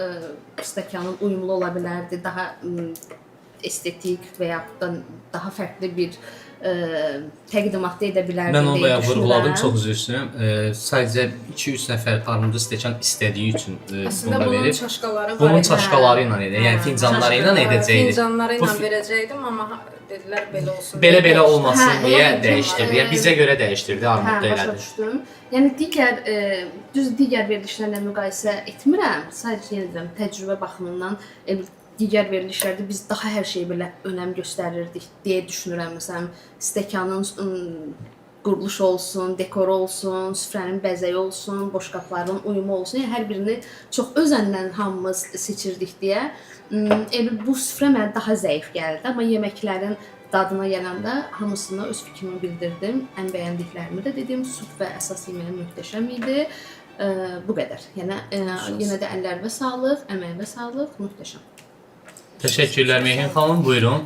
stəkanın uyumlu ola bilərdi. Daha estetik və yaxud da daha fərqli bir təqdimat edə bilərdi. Mən onu bayağı vurğuladım, çox üzr istəyirəm. Sadəcə 2-3 nəfər armudlu stəkan istədiyi üçün bunu da verib. Bunun çaşqaları ilə edə, yəni fincanları ilə edəcəkdi. Fincanları ilə verəcəkdim, amma dedilər belə olsun. Belə olmasın deyə dəyişdirdi. Yəni bizə görə dəyişdirdi, armudda elədi. Başa düşdüm. Yəni digər verilişlərlə müqayisə etmirəm. Sadəcə yenə deyirəm, təcrübə baxımından digər verilişlərdə biz daha hər şeyi belə önəm göstərirdik deyə düşünürəm. Məsələn, stəkanın quruluşu olsun, dekoru olsun, süfrənin bəzəyi olsun, boşqabların uyumu olsun. Yəni hər birini çox özəndən hamımız seçirdik deyə. Bu süfrə mənə daha zəif gəldi, amma yeməklərin dadına gələndə hamısına öz fikrimi bildirdim. Ən bəyəndiklərimi də dedim. Süd və əsas yeməyi möhtəşəm idi. Bu qədər. Yəni yenə də əllərinə sağlıq, əməyinə sağlıq, möhtəşəm. Təşəkkürlər Meyhin xanım, buyurun.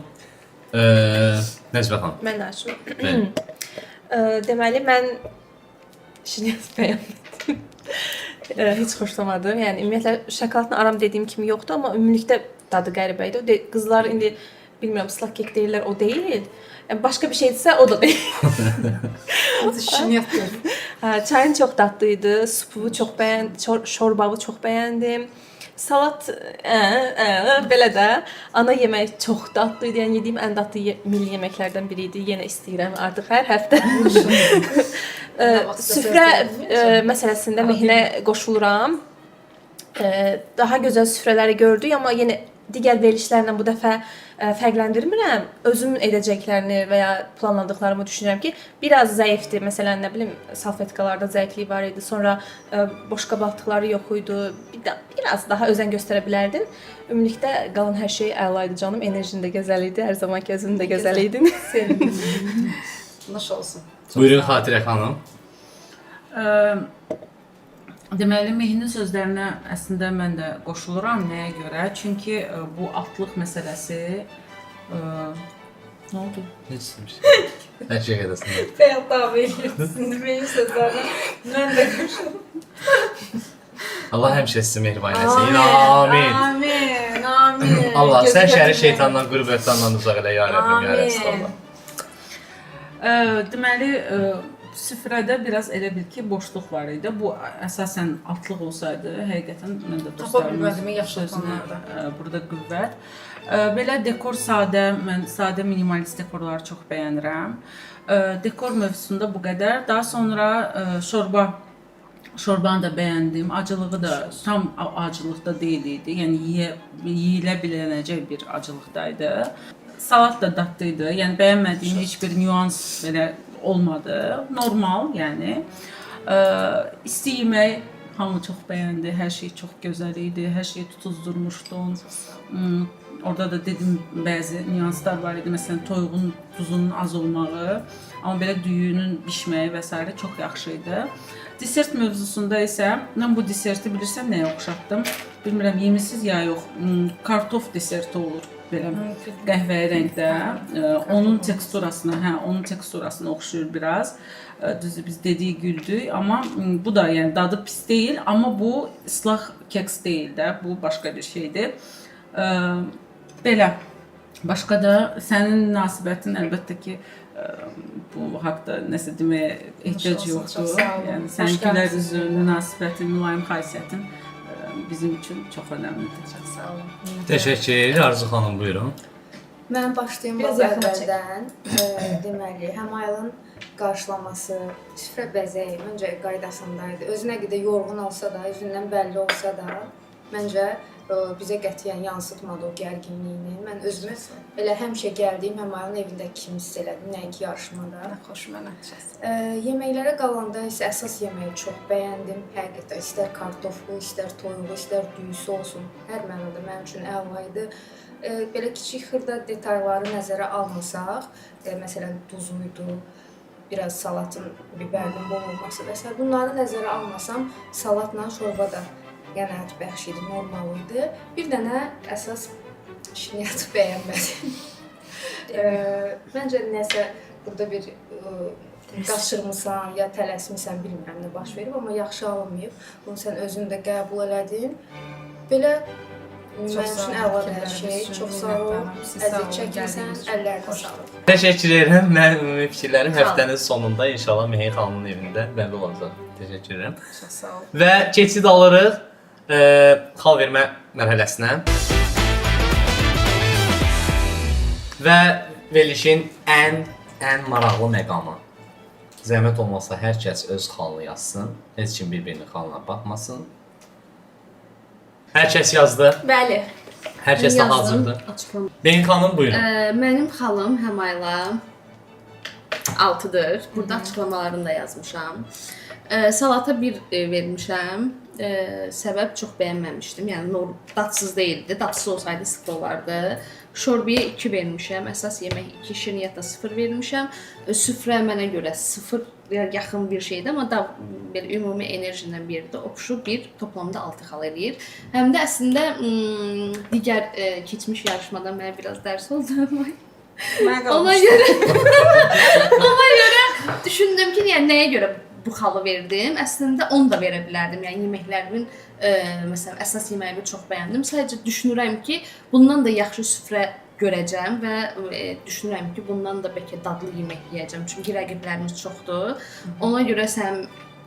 Nəzbə xanım. Mən açım. Deməli, mən şirniyyat bəyənmədim. Heç xoşlamadım. Yəni, ümumiyyətlə, şokoladla aram dediyim kimi yoxdur, amma ümumilikdə dadı qəribə idi. Qızlar indi, bilmirəm, ıslaq kek deyirlər, o deyil. Başqa bir şeydirsə, o da deyil. Şirniyyat deyil. Çayın çox dadlı idi, supu çox bəyəndim, şorbağı çox bəyəndim. Salat, belə də. Ana yemək çox dadlı idi, yəni yediyim ən dadlı milli yeməklərdən biri idi. Yenə istəyirəm artıq hər həftə. Süfrə məsələsində Mehinə qoşuluram. Daha gözəl süfrələri gördük, amma yenə digər verilişlərlə bu dəfə fərqləndirmirəm. Özüm edəcəklərini və ya planladıqlarımı düşünürəm ki, biraz zəifdir. Məsələn, nə bilim, salfetkalarda zəiflik var idi. Sonra boşqabaqlıqları yox idi. Biraz daha özən göstərə bilərdin. Ümumilikdə qalan hər şey əla idi canım. Enerjin də gözəl idi. Hər zamanki özün də gözəl idin. Nuş olsun. Buyurun Xatirə xanım. Deməli, Mehinin sözlərinə əslində mən də qoşuluram. Nəyə görə? Çünki bu atlıq məsələsi... Nə oldu? Heç istəmişəm. Hər şey qədəsin. Fəyal davam edirsiniz mənim sözlərimə. Mən də qoşulum. Allah həmişə sizi mehriban eləsin. Amin. Amin. Amin. Allah sən şəri şeytandan, qürbətdandan uzaq elə ya Rəbbim, ya Rəsulullah. Deməli, süfrədə biraz elə bil ki, boşluq var idi. Bu əsasən atlıq olsaydı, həqiqətən mən də dostlarımın sözünə burada qüvvət. Belə dekor sadə, mən sadə minimalist dekorları çox bəyənirəm. Dekor mövzusunda bu qədər. Daha sonra şorbanı da bəyəndim. Acılığı da tam acılıqda deyil idi. Yəni yeyilə bilənəcək bir acılıqdaydı. Salat da dadlı idi. Yəni bəyənmədiyim heç bir nüans belə olmadı. Normal, yəni. İsti yemək hamı çox bəyəndi. Hər şey çox gözəl idi. Hər şey tutuzdurmuşdum. Orada da dedim bəzi nüanslar var idi. Məsələn, toyuğun duzunun az olmağı, amma belə düyünün bişməyi və s. çox yaxşı idi. Desert mövzusunda isə mən bu deserti bilirsən nəyə oxşatdım? Bilmirəm, yemisiz ya yox. Kartof deserti olur. Belə qəhvəyi rəngdə, onun teksturasına oxşuyur biraz. Düzdür, biz dediyi güldük, amma bu da yəni dadı pis deyil, amma bu ıslaq keks deyil də, bu başqa bir şeydir. Belə, başqa da sənin münasibətin əlbəttə ki, bu haqda nəsə deməyə ehtiyac yoxdur. Yəni sənin gülər üzün, münasibətin, mülayim xasiyyətin bizim üçün çox önəmlidir. Çox sağ olun. Təşəkkür. Arzu xanım, buyurun. Mən başlayım bu əvvəldən. Deməli, Həmayılın qarşılaması, süfrə bəzəyi məncə qaydasındaydı. Özünə qədər yorğun olsa da, özündən bəlli olsa da, məncə bizə qətiyyən yansıtmadı o gərginliyini. Mən özümü elə həmişə gəldiyim Həmayılın evində kimi hiss elədim, nəinki yarışmada. Xoş mənə. Yeməklərə qalanda isə əsas yeməyi çox bəyəndim. Həqiqətən istər kartoflu, istər toyuğu, istər düyüsü olsun. Hər mənada mənim üçün əla idi. Belə kiçik xırda detalları nəzərə almasaq, məsələn duzuydu, biraz salatın, bibərin bol olması və s. Bunları nəzərə almasam, salatla şorba da qənaət bəxş idi, normal idi. Bir dənə əsas şirniyyatı bəyənmədim. Məncə nəsə burada bir qaçırmısan ya tələsmisən, bilmirəm nə baş verib, amma yaxşı alınmayıb. Bunu sən özün də qəbul elədin. Belə mənim üçün əladır hər şey. Çox sağ ol. Əziyyət çəkmirsən, əllərinə sağlıq. Təşəkkür edirəm. Mən ümumi fikirlərim həftənin sonunda inşallah Mehin xanımın evində bəlli olacaq. Təşəkkür edirəm. Çox sağ ol. Və keçid alırıq xal vermə mərhələsinə. Və verilişin ən maraqlı məqamı. Zəhmət olmasa hər kəs öz xalını yazsın. Heç kim bir-birinin xalına baxmasın. Hər kəs yazdı. Bəli. Hər kəs də hazırdır. Mehin xanım, buyurun. Mənim xalım Həmayla 6-dır. Burada açıqlamalarını da yazmışam. Salata 1 vermişəm. Səbəb çox bəyənməmişdim. Yəni dadsız deyildi. Dadsız olsaydı sıxlı olardı. Şorbaya 2 vermişəm. Əsas yemək 2, şirniyyata 0 vermişəm. Süfrə mənə görə 0 yaxın bir şeydir, amma da belə ümumi enerjindən biridir. Oxşu 1, toplamda 6 xal eləyir. Həm də əslində digər keçmiş yarışmadan mənə biraz dərs oldu. Ona görə düşündüm ki, yəni nəyə görə bu xalı verdim. Əslində onu da verə bilərdim. Yəni yeməklərimin məsələn əsas yeməyimi çox bəyəndim. Sadəcə düşünürəm ki, bundan da yaxşı süfrə görəcəm və düşünürəm ki, bundan da bəlkə dadlı yemək yeyəcəm. Çünki rəqiblərimiz çoxdur. Ona görə sən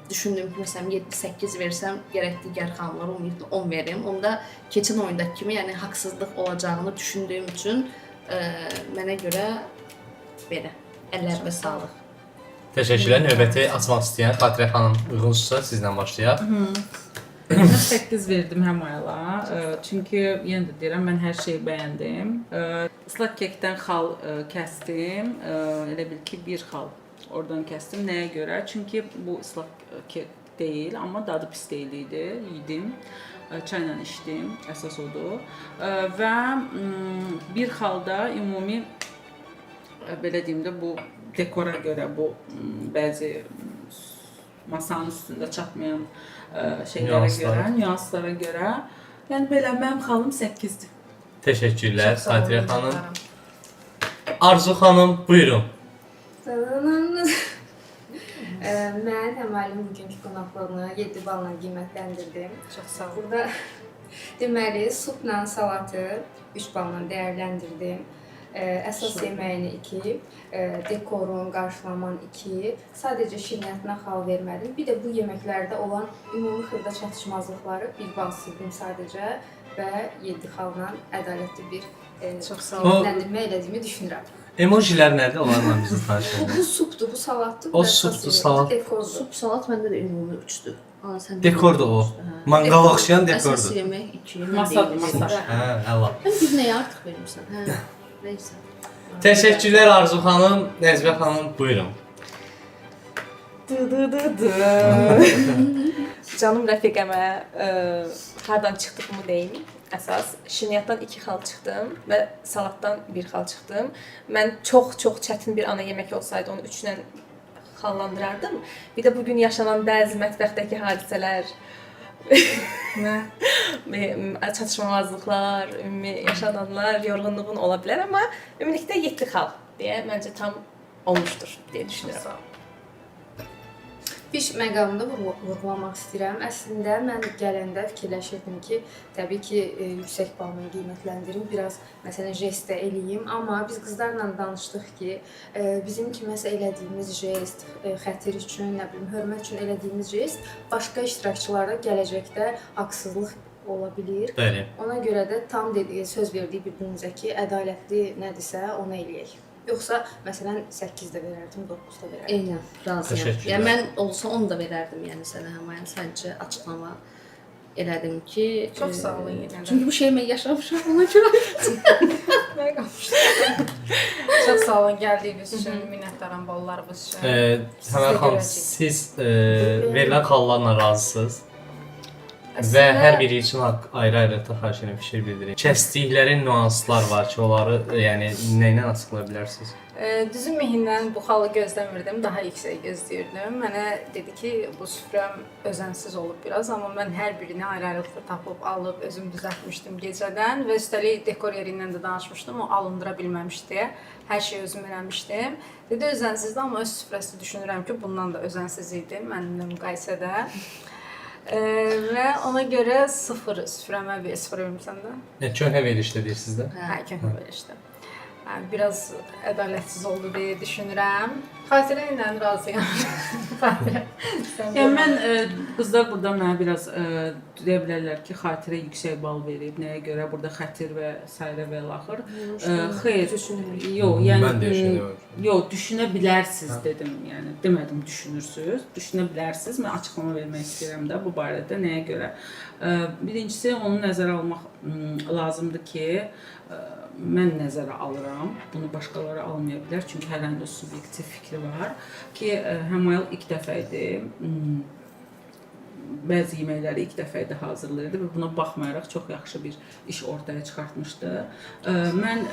düşündüm ki, məsələn 7-8 versəm, gərək digər xanımlara ümumiyyətlə 10 verim. Onda keçən oyundakı kimi, yəni haqsızlıq olacağını düşündüyüm üçün mənə görə belə əllərinə sağlıq. Təşəkkürlər. Növbəti açmaq istəyən Xatirə xanım uyğunsa sizlə başlayaq. Mən 8 verdim Həmayala. Çünki yenə də deyirəm, mən hər şeyi bəyəndim. Islaq kekdən xal kəsdim. Elə bil ki, bir xal oradan kəsdim. Nəyə görə? Çünki bu ıslaq kek deyil, amma dadı pis deyil idi. Yedim. Çayla içdim. Əsas odur. Və bir xalda ümumi belə deyim də bu dekora görə, bu bəzi masanın üstündə çatmayan şeylərə görə, nüanslara görə. Yəni belə mənim xalım 8-dir. Təşəkkürlər Xatirə xanım. Arzu xanım, buyurun. Mən Həmayalın bugünkü qonaqlığını 7 balla qiymətləndirdim. Çox sağ ol. Burada deməli, supla salatı 3 balla dəyərləndirdim. Əsas yeməyini 2, dekorun, qarşılaman 2, sadəcə şirniyyatına xal vermədim. Bir də bu yeməklərdə olan ümumi xırda çatışmazlıqları 1 bal sildim sadəcə və 7 xalla ədalətli bir qiymətləndirmə elədiyimi düşünürəm. Emojilər nədir? Onlarla bizi tanışdırın. Bu supdur, bu salatdır. O supdur, salat. Dekordur. Sup, salat məndə də ümumi 3-dür. Dekordur o. Manqal oxşayan dekordur. Əsas yemək 2, Masadır, masaj. Hə, əla. Mən bir nəyə artıq vermirsən? Hə, neysə. Təşəkkürlər Arzu xanım. Nəzbə xanım, buyurun. Canım rəfiqəmə hardan çıxdığımı deyim. Əsas şirniyyatdan 2 xal çıxdım və salatdan 1 xal çıxdım. Mən çox çətin bir ana yemək olsaydı onu 3 ilə xallandırardım. Bir də bugün yaşanan bəzi mətbəxdəki hadisələr çatışmamazlıqlar, ümumi yaşananlar, yorğunluğun ola bilər, amma ümumilikdə 7 xal deyə məncə tam olmuşdur deyə düşünürəm. Bir məqamında vurğulamaq istəyirəm. Əslində mən gələndə fikirləşirdim ki, təbii ki, yüksək balla qiymətləndirim, biraz məsələn jest də eləyim, amma biz qızlarla danışdıq ki, bizim kiməsə elədiyimiz jest, xətir üçün, nə bilim, hörmət üçün elədiyimiz jest başqa iştirakçılarda gələcəkdə haqsızlıq ola bilir. Bəli. Ona görə də tam söz verdiyi bir-birimizə ki, ədalətli nədirsə onu eləyək. Yoxsa məsələn 8 də verərdim, 9 da verərdim. Eynən, razıyam. Yəni mən olsa 10 da verərdim, yəni sənə Həmayal, sadəcə açıqlama elədim ki, Çox sağ olun yenə də. Çünki bu şeyi mən yaşamışam, ona görə. Çox sağ olun gəldiyiniz üçün, minnətdaram balalarınız üçün. Həmayal xanım, siz verilən xallarla razısınız? Və hər biri üçün ayrı-ayrı xahiş edirəm, fikir bildirin. Kəsdikləri nüanslar var ki, onları yəni nə ilə açıqlaya bilərsiniz? Düzün mehindən bu xalı gözləmirdim, daha yüksək gözləyirdim. Mənə dedi ki, bu süfrəm özənsiz olub biraz, amma mən hər birini ayrı-ayrılıqda tapıb, alıb, özüm düzəltmişdim gecədən və üstəlik dekor yerindən də danışmışdım, o alındıra bilməmişdi. Hər şeyi özüm eləmişdim. Dedi, özənsizdir, amma öz süfrəsi düşünürəm ki, bundan da özənsiz idi mənimlə müqayisədə. Və ona görə 0 süfrəmə 0 vermirsən də? Köhnə verişdə deyirsiniz də? Hə, köhnə verişdə. Biraz ədalətsiz oldu deyə düşünürəm. Xatirə ilə razıyam. Yəni mən qızlar burada mənə biraz deyə bilərlər ki, Xatirə yüksək bal verib. Nəyə görə? Burada xətir və sairə və axır. Xeyr, yox, yəni yox, düşünə bilərsiniz dedim. Yəni demədim düşünürsüz. Düşünə bilərsiniz. Mən açıqlama vermək istəyirəm də bu barədə. Nəyə görə? Birincisi onu nəzərə almaq lazımdır ki, mən nəzərə alıram. Bunu başqaları almaya bilər. Çünki hər həndə subyektiv fikri var ki, Həmayal ilk dəfə idi. Bəzi yeməkləri ilk dəfə idi hazırlayırdı və buna baxmayaraq çox yaxşı bir iş ortaya çıxartmışdı. Mən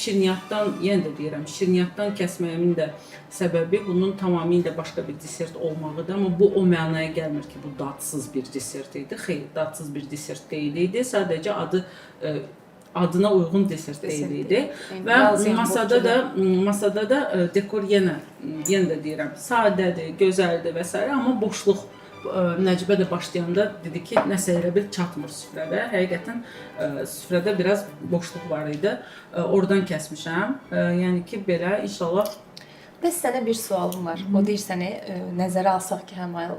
şirniyyatdan, yenə də deyirəm, şirniyyatdan kəsməyimin də səbəbi bunun tamamilə başqa bir desert olmağıdır. Amma bu o mənaya gəlmir ki, bu dadsız bir desert idi. Xeyr, dadsız bir desert deyil idi. Sadəcə adına uyğun desert deyil idi. Və masada da dekor yenə də deyirəm, sadədir, gözəldir və s. amma boşluq Nəcibə də başlayanda dedi ki, nəsə elə bir çatmır süfrədə. Həqiqətən süfrədə biraz boşluq var idi. Oradan kəsmişəm. Yəni ki, belə inşallah. Bəs sənə bir sualım var. O deyir səni nəzərə alsaq ki, Həmayal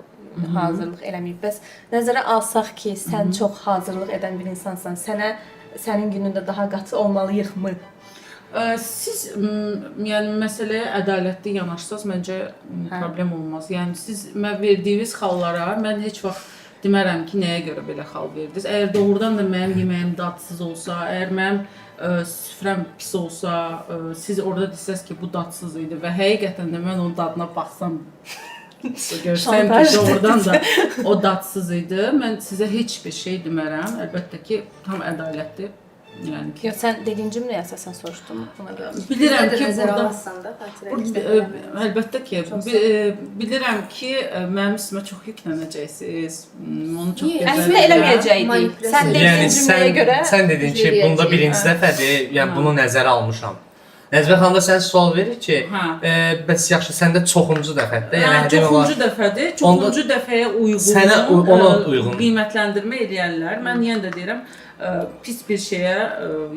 hazırlıq eləməyib. Bəs nəzərə alsaq ki, sən çox hazırlıq edən bir insansan, sənin günündə daha qatı olmalıyıqmı? Siz yəni məsələyə ədalətli yanaşsaz məncə problem olmaz. Yəni siz verdiyiniz xallara mən heç vaxt demərəm ki, nəyə görə belə xal verdiniz. Əgər doğrudan da mənim yeməyim dadsız olsa, əgər mənim süfrəm pis olsa, siz orada desəz ki, bu dadsız idi və həqiqətən də mən onun dadına baxsam, görsəm ki, doğrudan da o dadsız idi, mən sizə heç bir şey demərəm. Əlbəttə ki, tam ədalətli. Yəni ki, Yox, sən dediyin cümləyə əsasən soruşdum buna görə. bilirəm ki, Nəzərə burada alsan da xatirə. əlbəttə ki, bilirəm ki, mənim üstümə çox yüklənəcəksiniz. Onu çox Əslində eləməyəcəkdik. Sən dediyin Yəni cümləyə görə sən dedin ki, bunda birinci dəfədir, yəni bunu nəzərə almışam. Nəzbə xanım da sən sual verir ki, bəs yaxşı, səndə çoxuncu dəfədir. Yəni çoxuncu dəfədir. Çoxuncu dəfəyə uyğun, sənə ona uyğun qiymətləndirmə edərlər. Mən yenə də deyirəm, pis bir şeyə,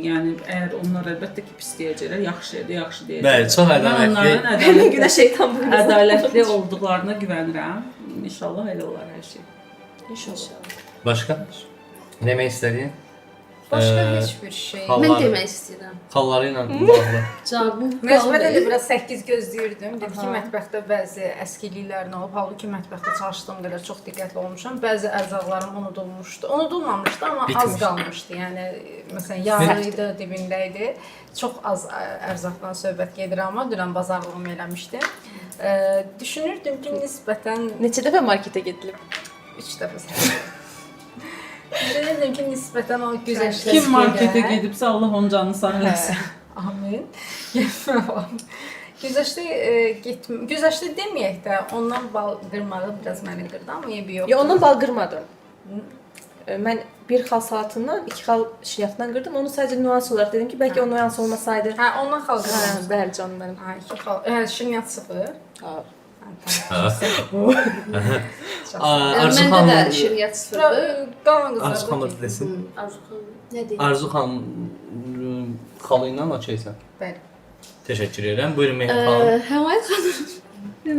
yəni əgər onlar əlbəttə ki, pis deyəcəklər, yaxşı şeydir, yaxşı deyəcəklər. Bəli, çox ədalətli. Günə şeytan buyursun. Ədalətli olduqlarına güvənirəm. İnşallah elə olar hər şey. İnşallah. Başqa? Demək istədiyin? Başqa heç bir şey. Mən demək istəyirəm. Xalları ilə bağlı. Cavabım Məcburiyyətlə də biraz 8 gözləyirdim. Dedi ki, mətbəxdə bəzi əskiliklərin olub. Halbuki mətbəxdə çalışdığım qədər çox diqqətli olmuşam. Bəzi ərzaqlarım unudulmuşdu. Unudulmamışdı, amma az qalmışdı. Yəni məsələn, yağ idi, dibində idi. Çox az ərzaqdan söhbət gedir, amma dünən bazarlığımı eləmişdim. Düşünürdüm ki, nisbətən Neçə dəfə marketə gedilib? 3 dəfə. Düşünürdüm ki, nisbətən o güzəştə. Kim marketə gedibsə, Allah onun canını sağ eləsin. Amin. Güzəştə deməyək də, ondan bal qırmağı biraz məni qırdı, amma eybi yox. Ya ondan bal qırmadım. Mən bir xal salatından 2 xal şinyatdan qırdım. Onu sadəcə nüans olaraq dedim ki, bəlkə o nüans olmasaydı. Hə, ondan xal qırdım. Bəli canım mənim. Hə, 2 xal. Hə, şinyat sıfır. Arzu Məndə də xanım, şirniyyat sıfırdır. Qalan Arzu xanım qızlar. da desin. Arzu xanım nə deyir? Arzu xanım xalı ilə okeysən? Bəli. Təşəkkür edirəm. Buyurun Mehmet xanım. Həvay xanım.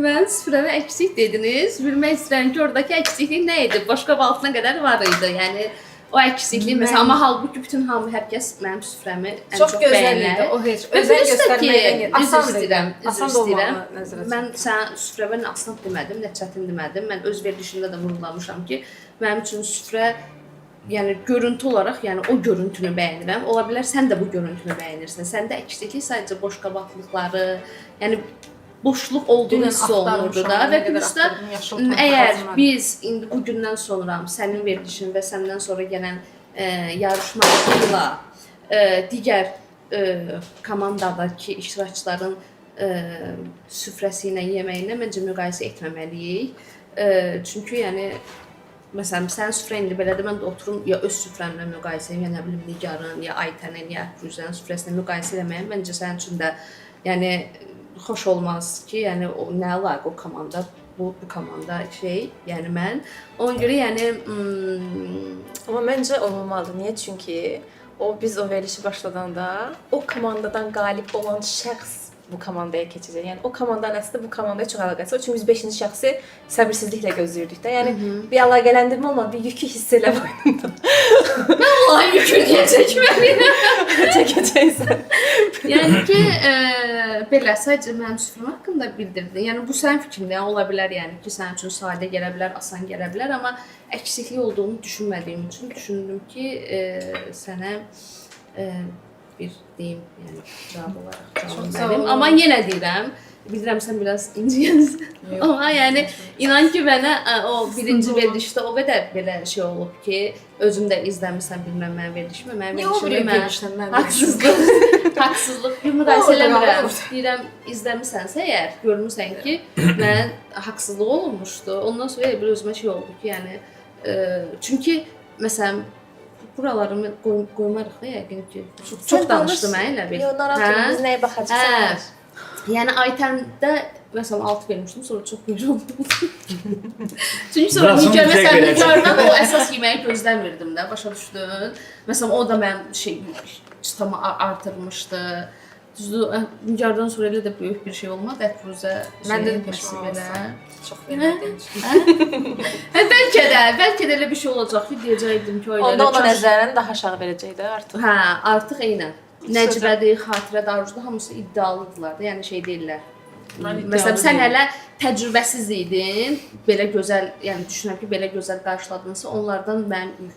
Mən süfrəvi əksik dediniz. Bilmək istəyirəm ki, oradakı əksiklik nə idi? Başqa vaxtına qədər var idi. Yəni o əksiklik məsələn, amma halbuki bütün hər kəs mənim süfrəmi ən Çox çox gözəl bəyənir. idi. O heç özəl göstərməkdən üzr asan istəyirəm. Asan da olmalı nəzərə Mən sən süfrəmə nə asan demədim, nə çətin demədim. Mən öz verilişimdə də vurğulamışam ki, mənim üçün süfrə yəni görüntü olaraq, yəni o görüntünü bəyənirəm. Ola bilər sən də bu görüntünü bəyənirsən. Səndə əksiklik sadəcə boş qabaqlıqları, yəni boşluq olduğu hiss olunurdu da və plus da əgər biz indi bu gündən sonra sənin verilişin və səndən sonra gələn yarışmacıyla digər komandadakı iştirakçıların süfrəsi ilə, yeməyinə məncə müqayisə etməməliyik. Çünki yəni məsələn sən süfrə indi belədir, mən də oturum ya öz süfrəmlə müqayisə edeyim, ya nə bilim Nigarın, ya Aytənin, ya Firuzənin süfrəsini müqayisə etməyim məncə sənin üçün də yəni xoş olmaz ki, yəni o nə əlaqə o komanda, bu komanda şey, yəni mən. Ona görə yəni Amma məncə olmalıdır. Niyə? Çünki biz o verilişi başladanda o komandadan qalib olan şəxs bu komandaya keçəcək. Yəni o komandanın əslində bu komandaya çox əlaqəsi var. Çünki biz 5-ci şəxsi səbirsizliklə gözləyirdik də. Yəni bir əlaqələndirmə olmadı, bir yükü hiss elə boynunda. mən onların yükünü niyə çəkməliyəm? Çəkəcəksən. Yəni ki, belə sadəcə mənim süfrəm haqqında bildirdin. Yəni bu sənin fikrindən ola bilər, yəni ki, sənin üçün sadə gələ bilər, asan gələ bilər, amma əksiklik olduğunu düşünmədiyim üçün düşündüm ki, sənə bir deyim, yəni cavab olaraq cavab verim. Amma yenə deyirəm, bilirəm sən biraz inciyənsən. Amma yəni inan ki mənə o birinci verilişdə o qədər belə şey olub ki, özüm də izləmirsən bilməm mənim verilişimi, mənim verilişimdə mən haqsızlıq müqayisə eləmirəm. Deyirəm izləmisənsə əgər görmüsən ki, mən haqsızlıq olunmuşdu. Ondan sonra bir özümə şey oldu ki, yəni çünki məsələn buralarımı qoymarıq da yəqin ki. Çox danışdım elə bir. Yox, narahat biz nəyə baxacağıq? Yəni Aytəndə məsələn 6 vermişdim, sonra çox qeyri oldum. Çünki sonra Nigardan o əsas yeməyi gözləmirdim də, başa düşdün. Məsələn o da mənim çıtamı artırmışdı. Düzdür, Nigardan sonra elə də böyük bir şey olmadı. Ətfiruzə mən də peşman olsam. Çox vermədim. Bəlkə də elə bir şey olacaq ki, deyəcəkdim ki, onda ona nəzərən daha aşağı verəcəkdi artıq. Hə, artıq eynən. Nəcbədir, xatirə, Arzuda hamısı iddialıdırlar da, yəni şey deyirlər. Məsələn, sən hələ təcrübəsiz idim. Belə gözəl, yəni düşünürəm ki, belə gözəl qarşıladınızsa, onlardan mənim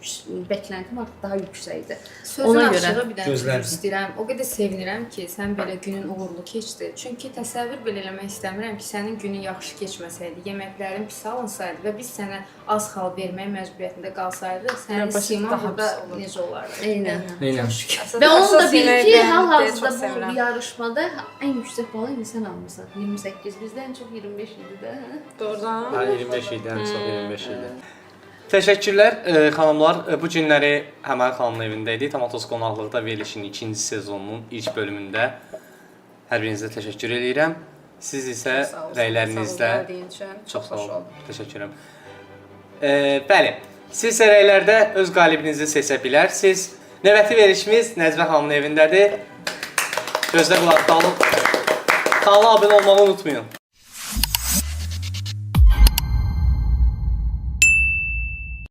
bəkləntim artıq daha yüksək idi. Sözün Ona açığı görə bir dənə sözü istəyirəm. O qədər sevinirəm ki, sən belə günün uğurlu keçdi. Çünki təsəvvür belə eləmək istəmirəm ki, sənin günün yaxşı keçməsəydi, yeməklərin pis alınsaydı və biz sənə az xal vermək məcburiyyətində qalsaydıq, sənin siman burada necə olardı? Eynən. Eynən. Və onu da bil ki, hal-hazırda bu yarışmada ən yüksək balı indi sən almısan. 28, bizdə ən çox 25 idi də. Doğrudan. Hə, 25 idi, ən çox 25 idi. Təşəkkürlər xanımlar. Bu günləri Həmail xanımın evində idi. Tamatos qonaqlıqda verilişin 2-ci sezonunun ilk bölümündə. Hər birinizə təşəkkür edirəm. Siz isə rəylərinizlə çox sağ olun. Təşəkkür edirəm. Bəli, siz isə rəylərdə öz qalibinizi seçə bilərsiniz. Növbəti verilişimiz Nəcibə xanımın evindədir. Gözlə qulaq qalın. Kanala abunə olmağı unutmayın.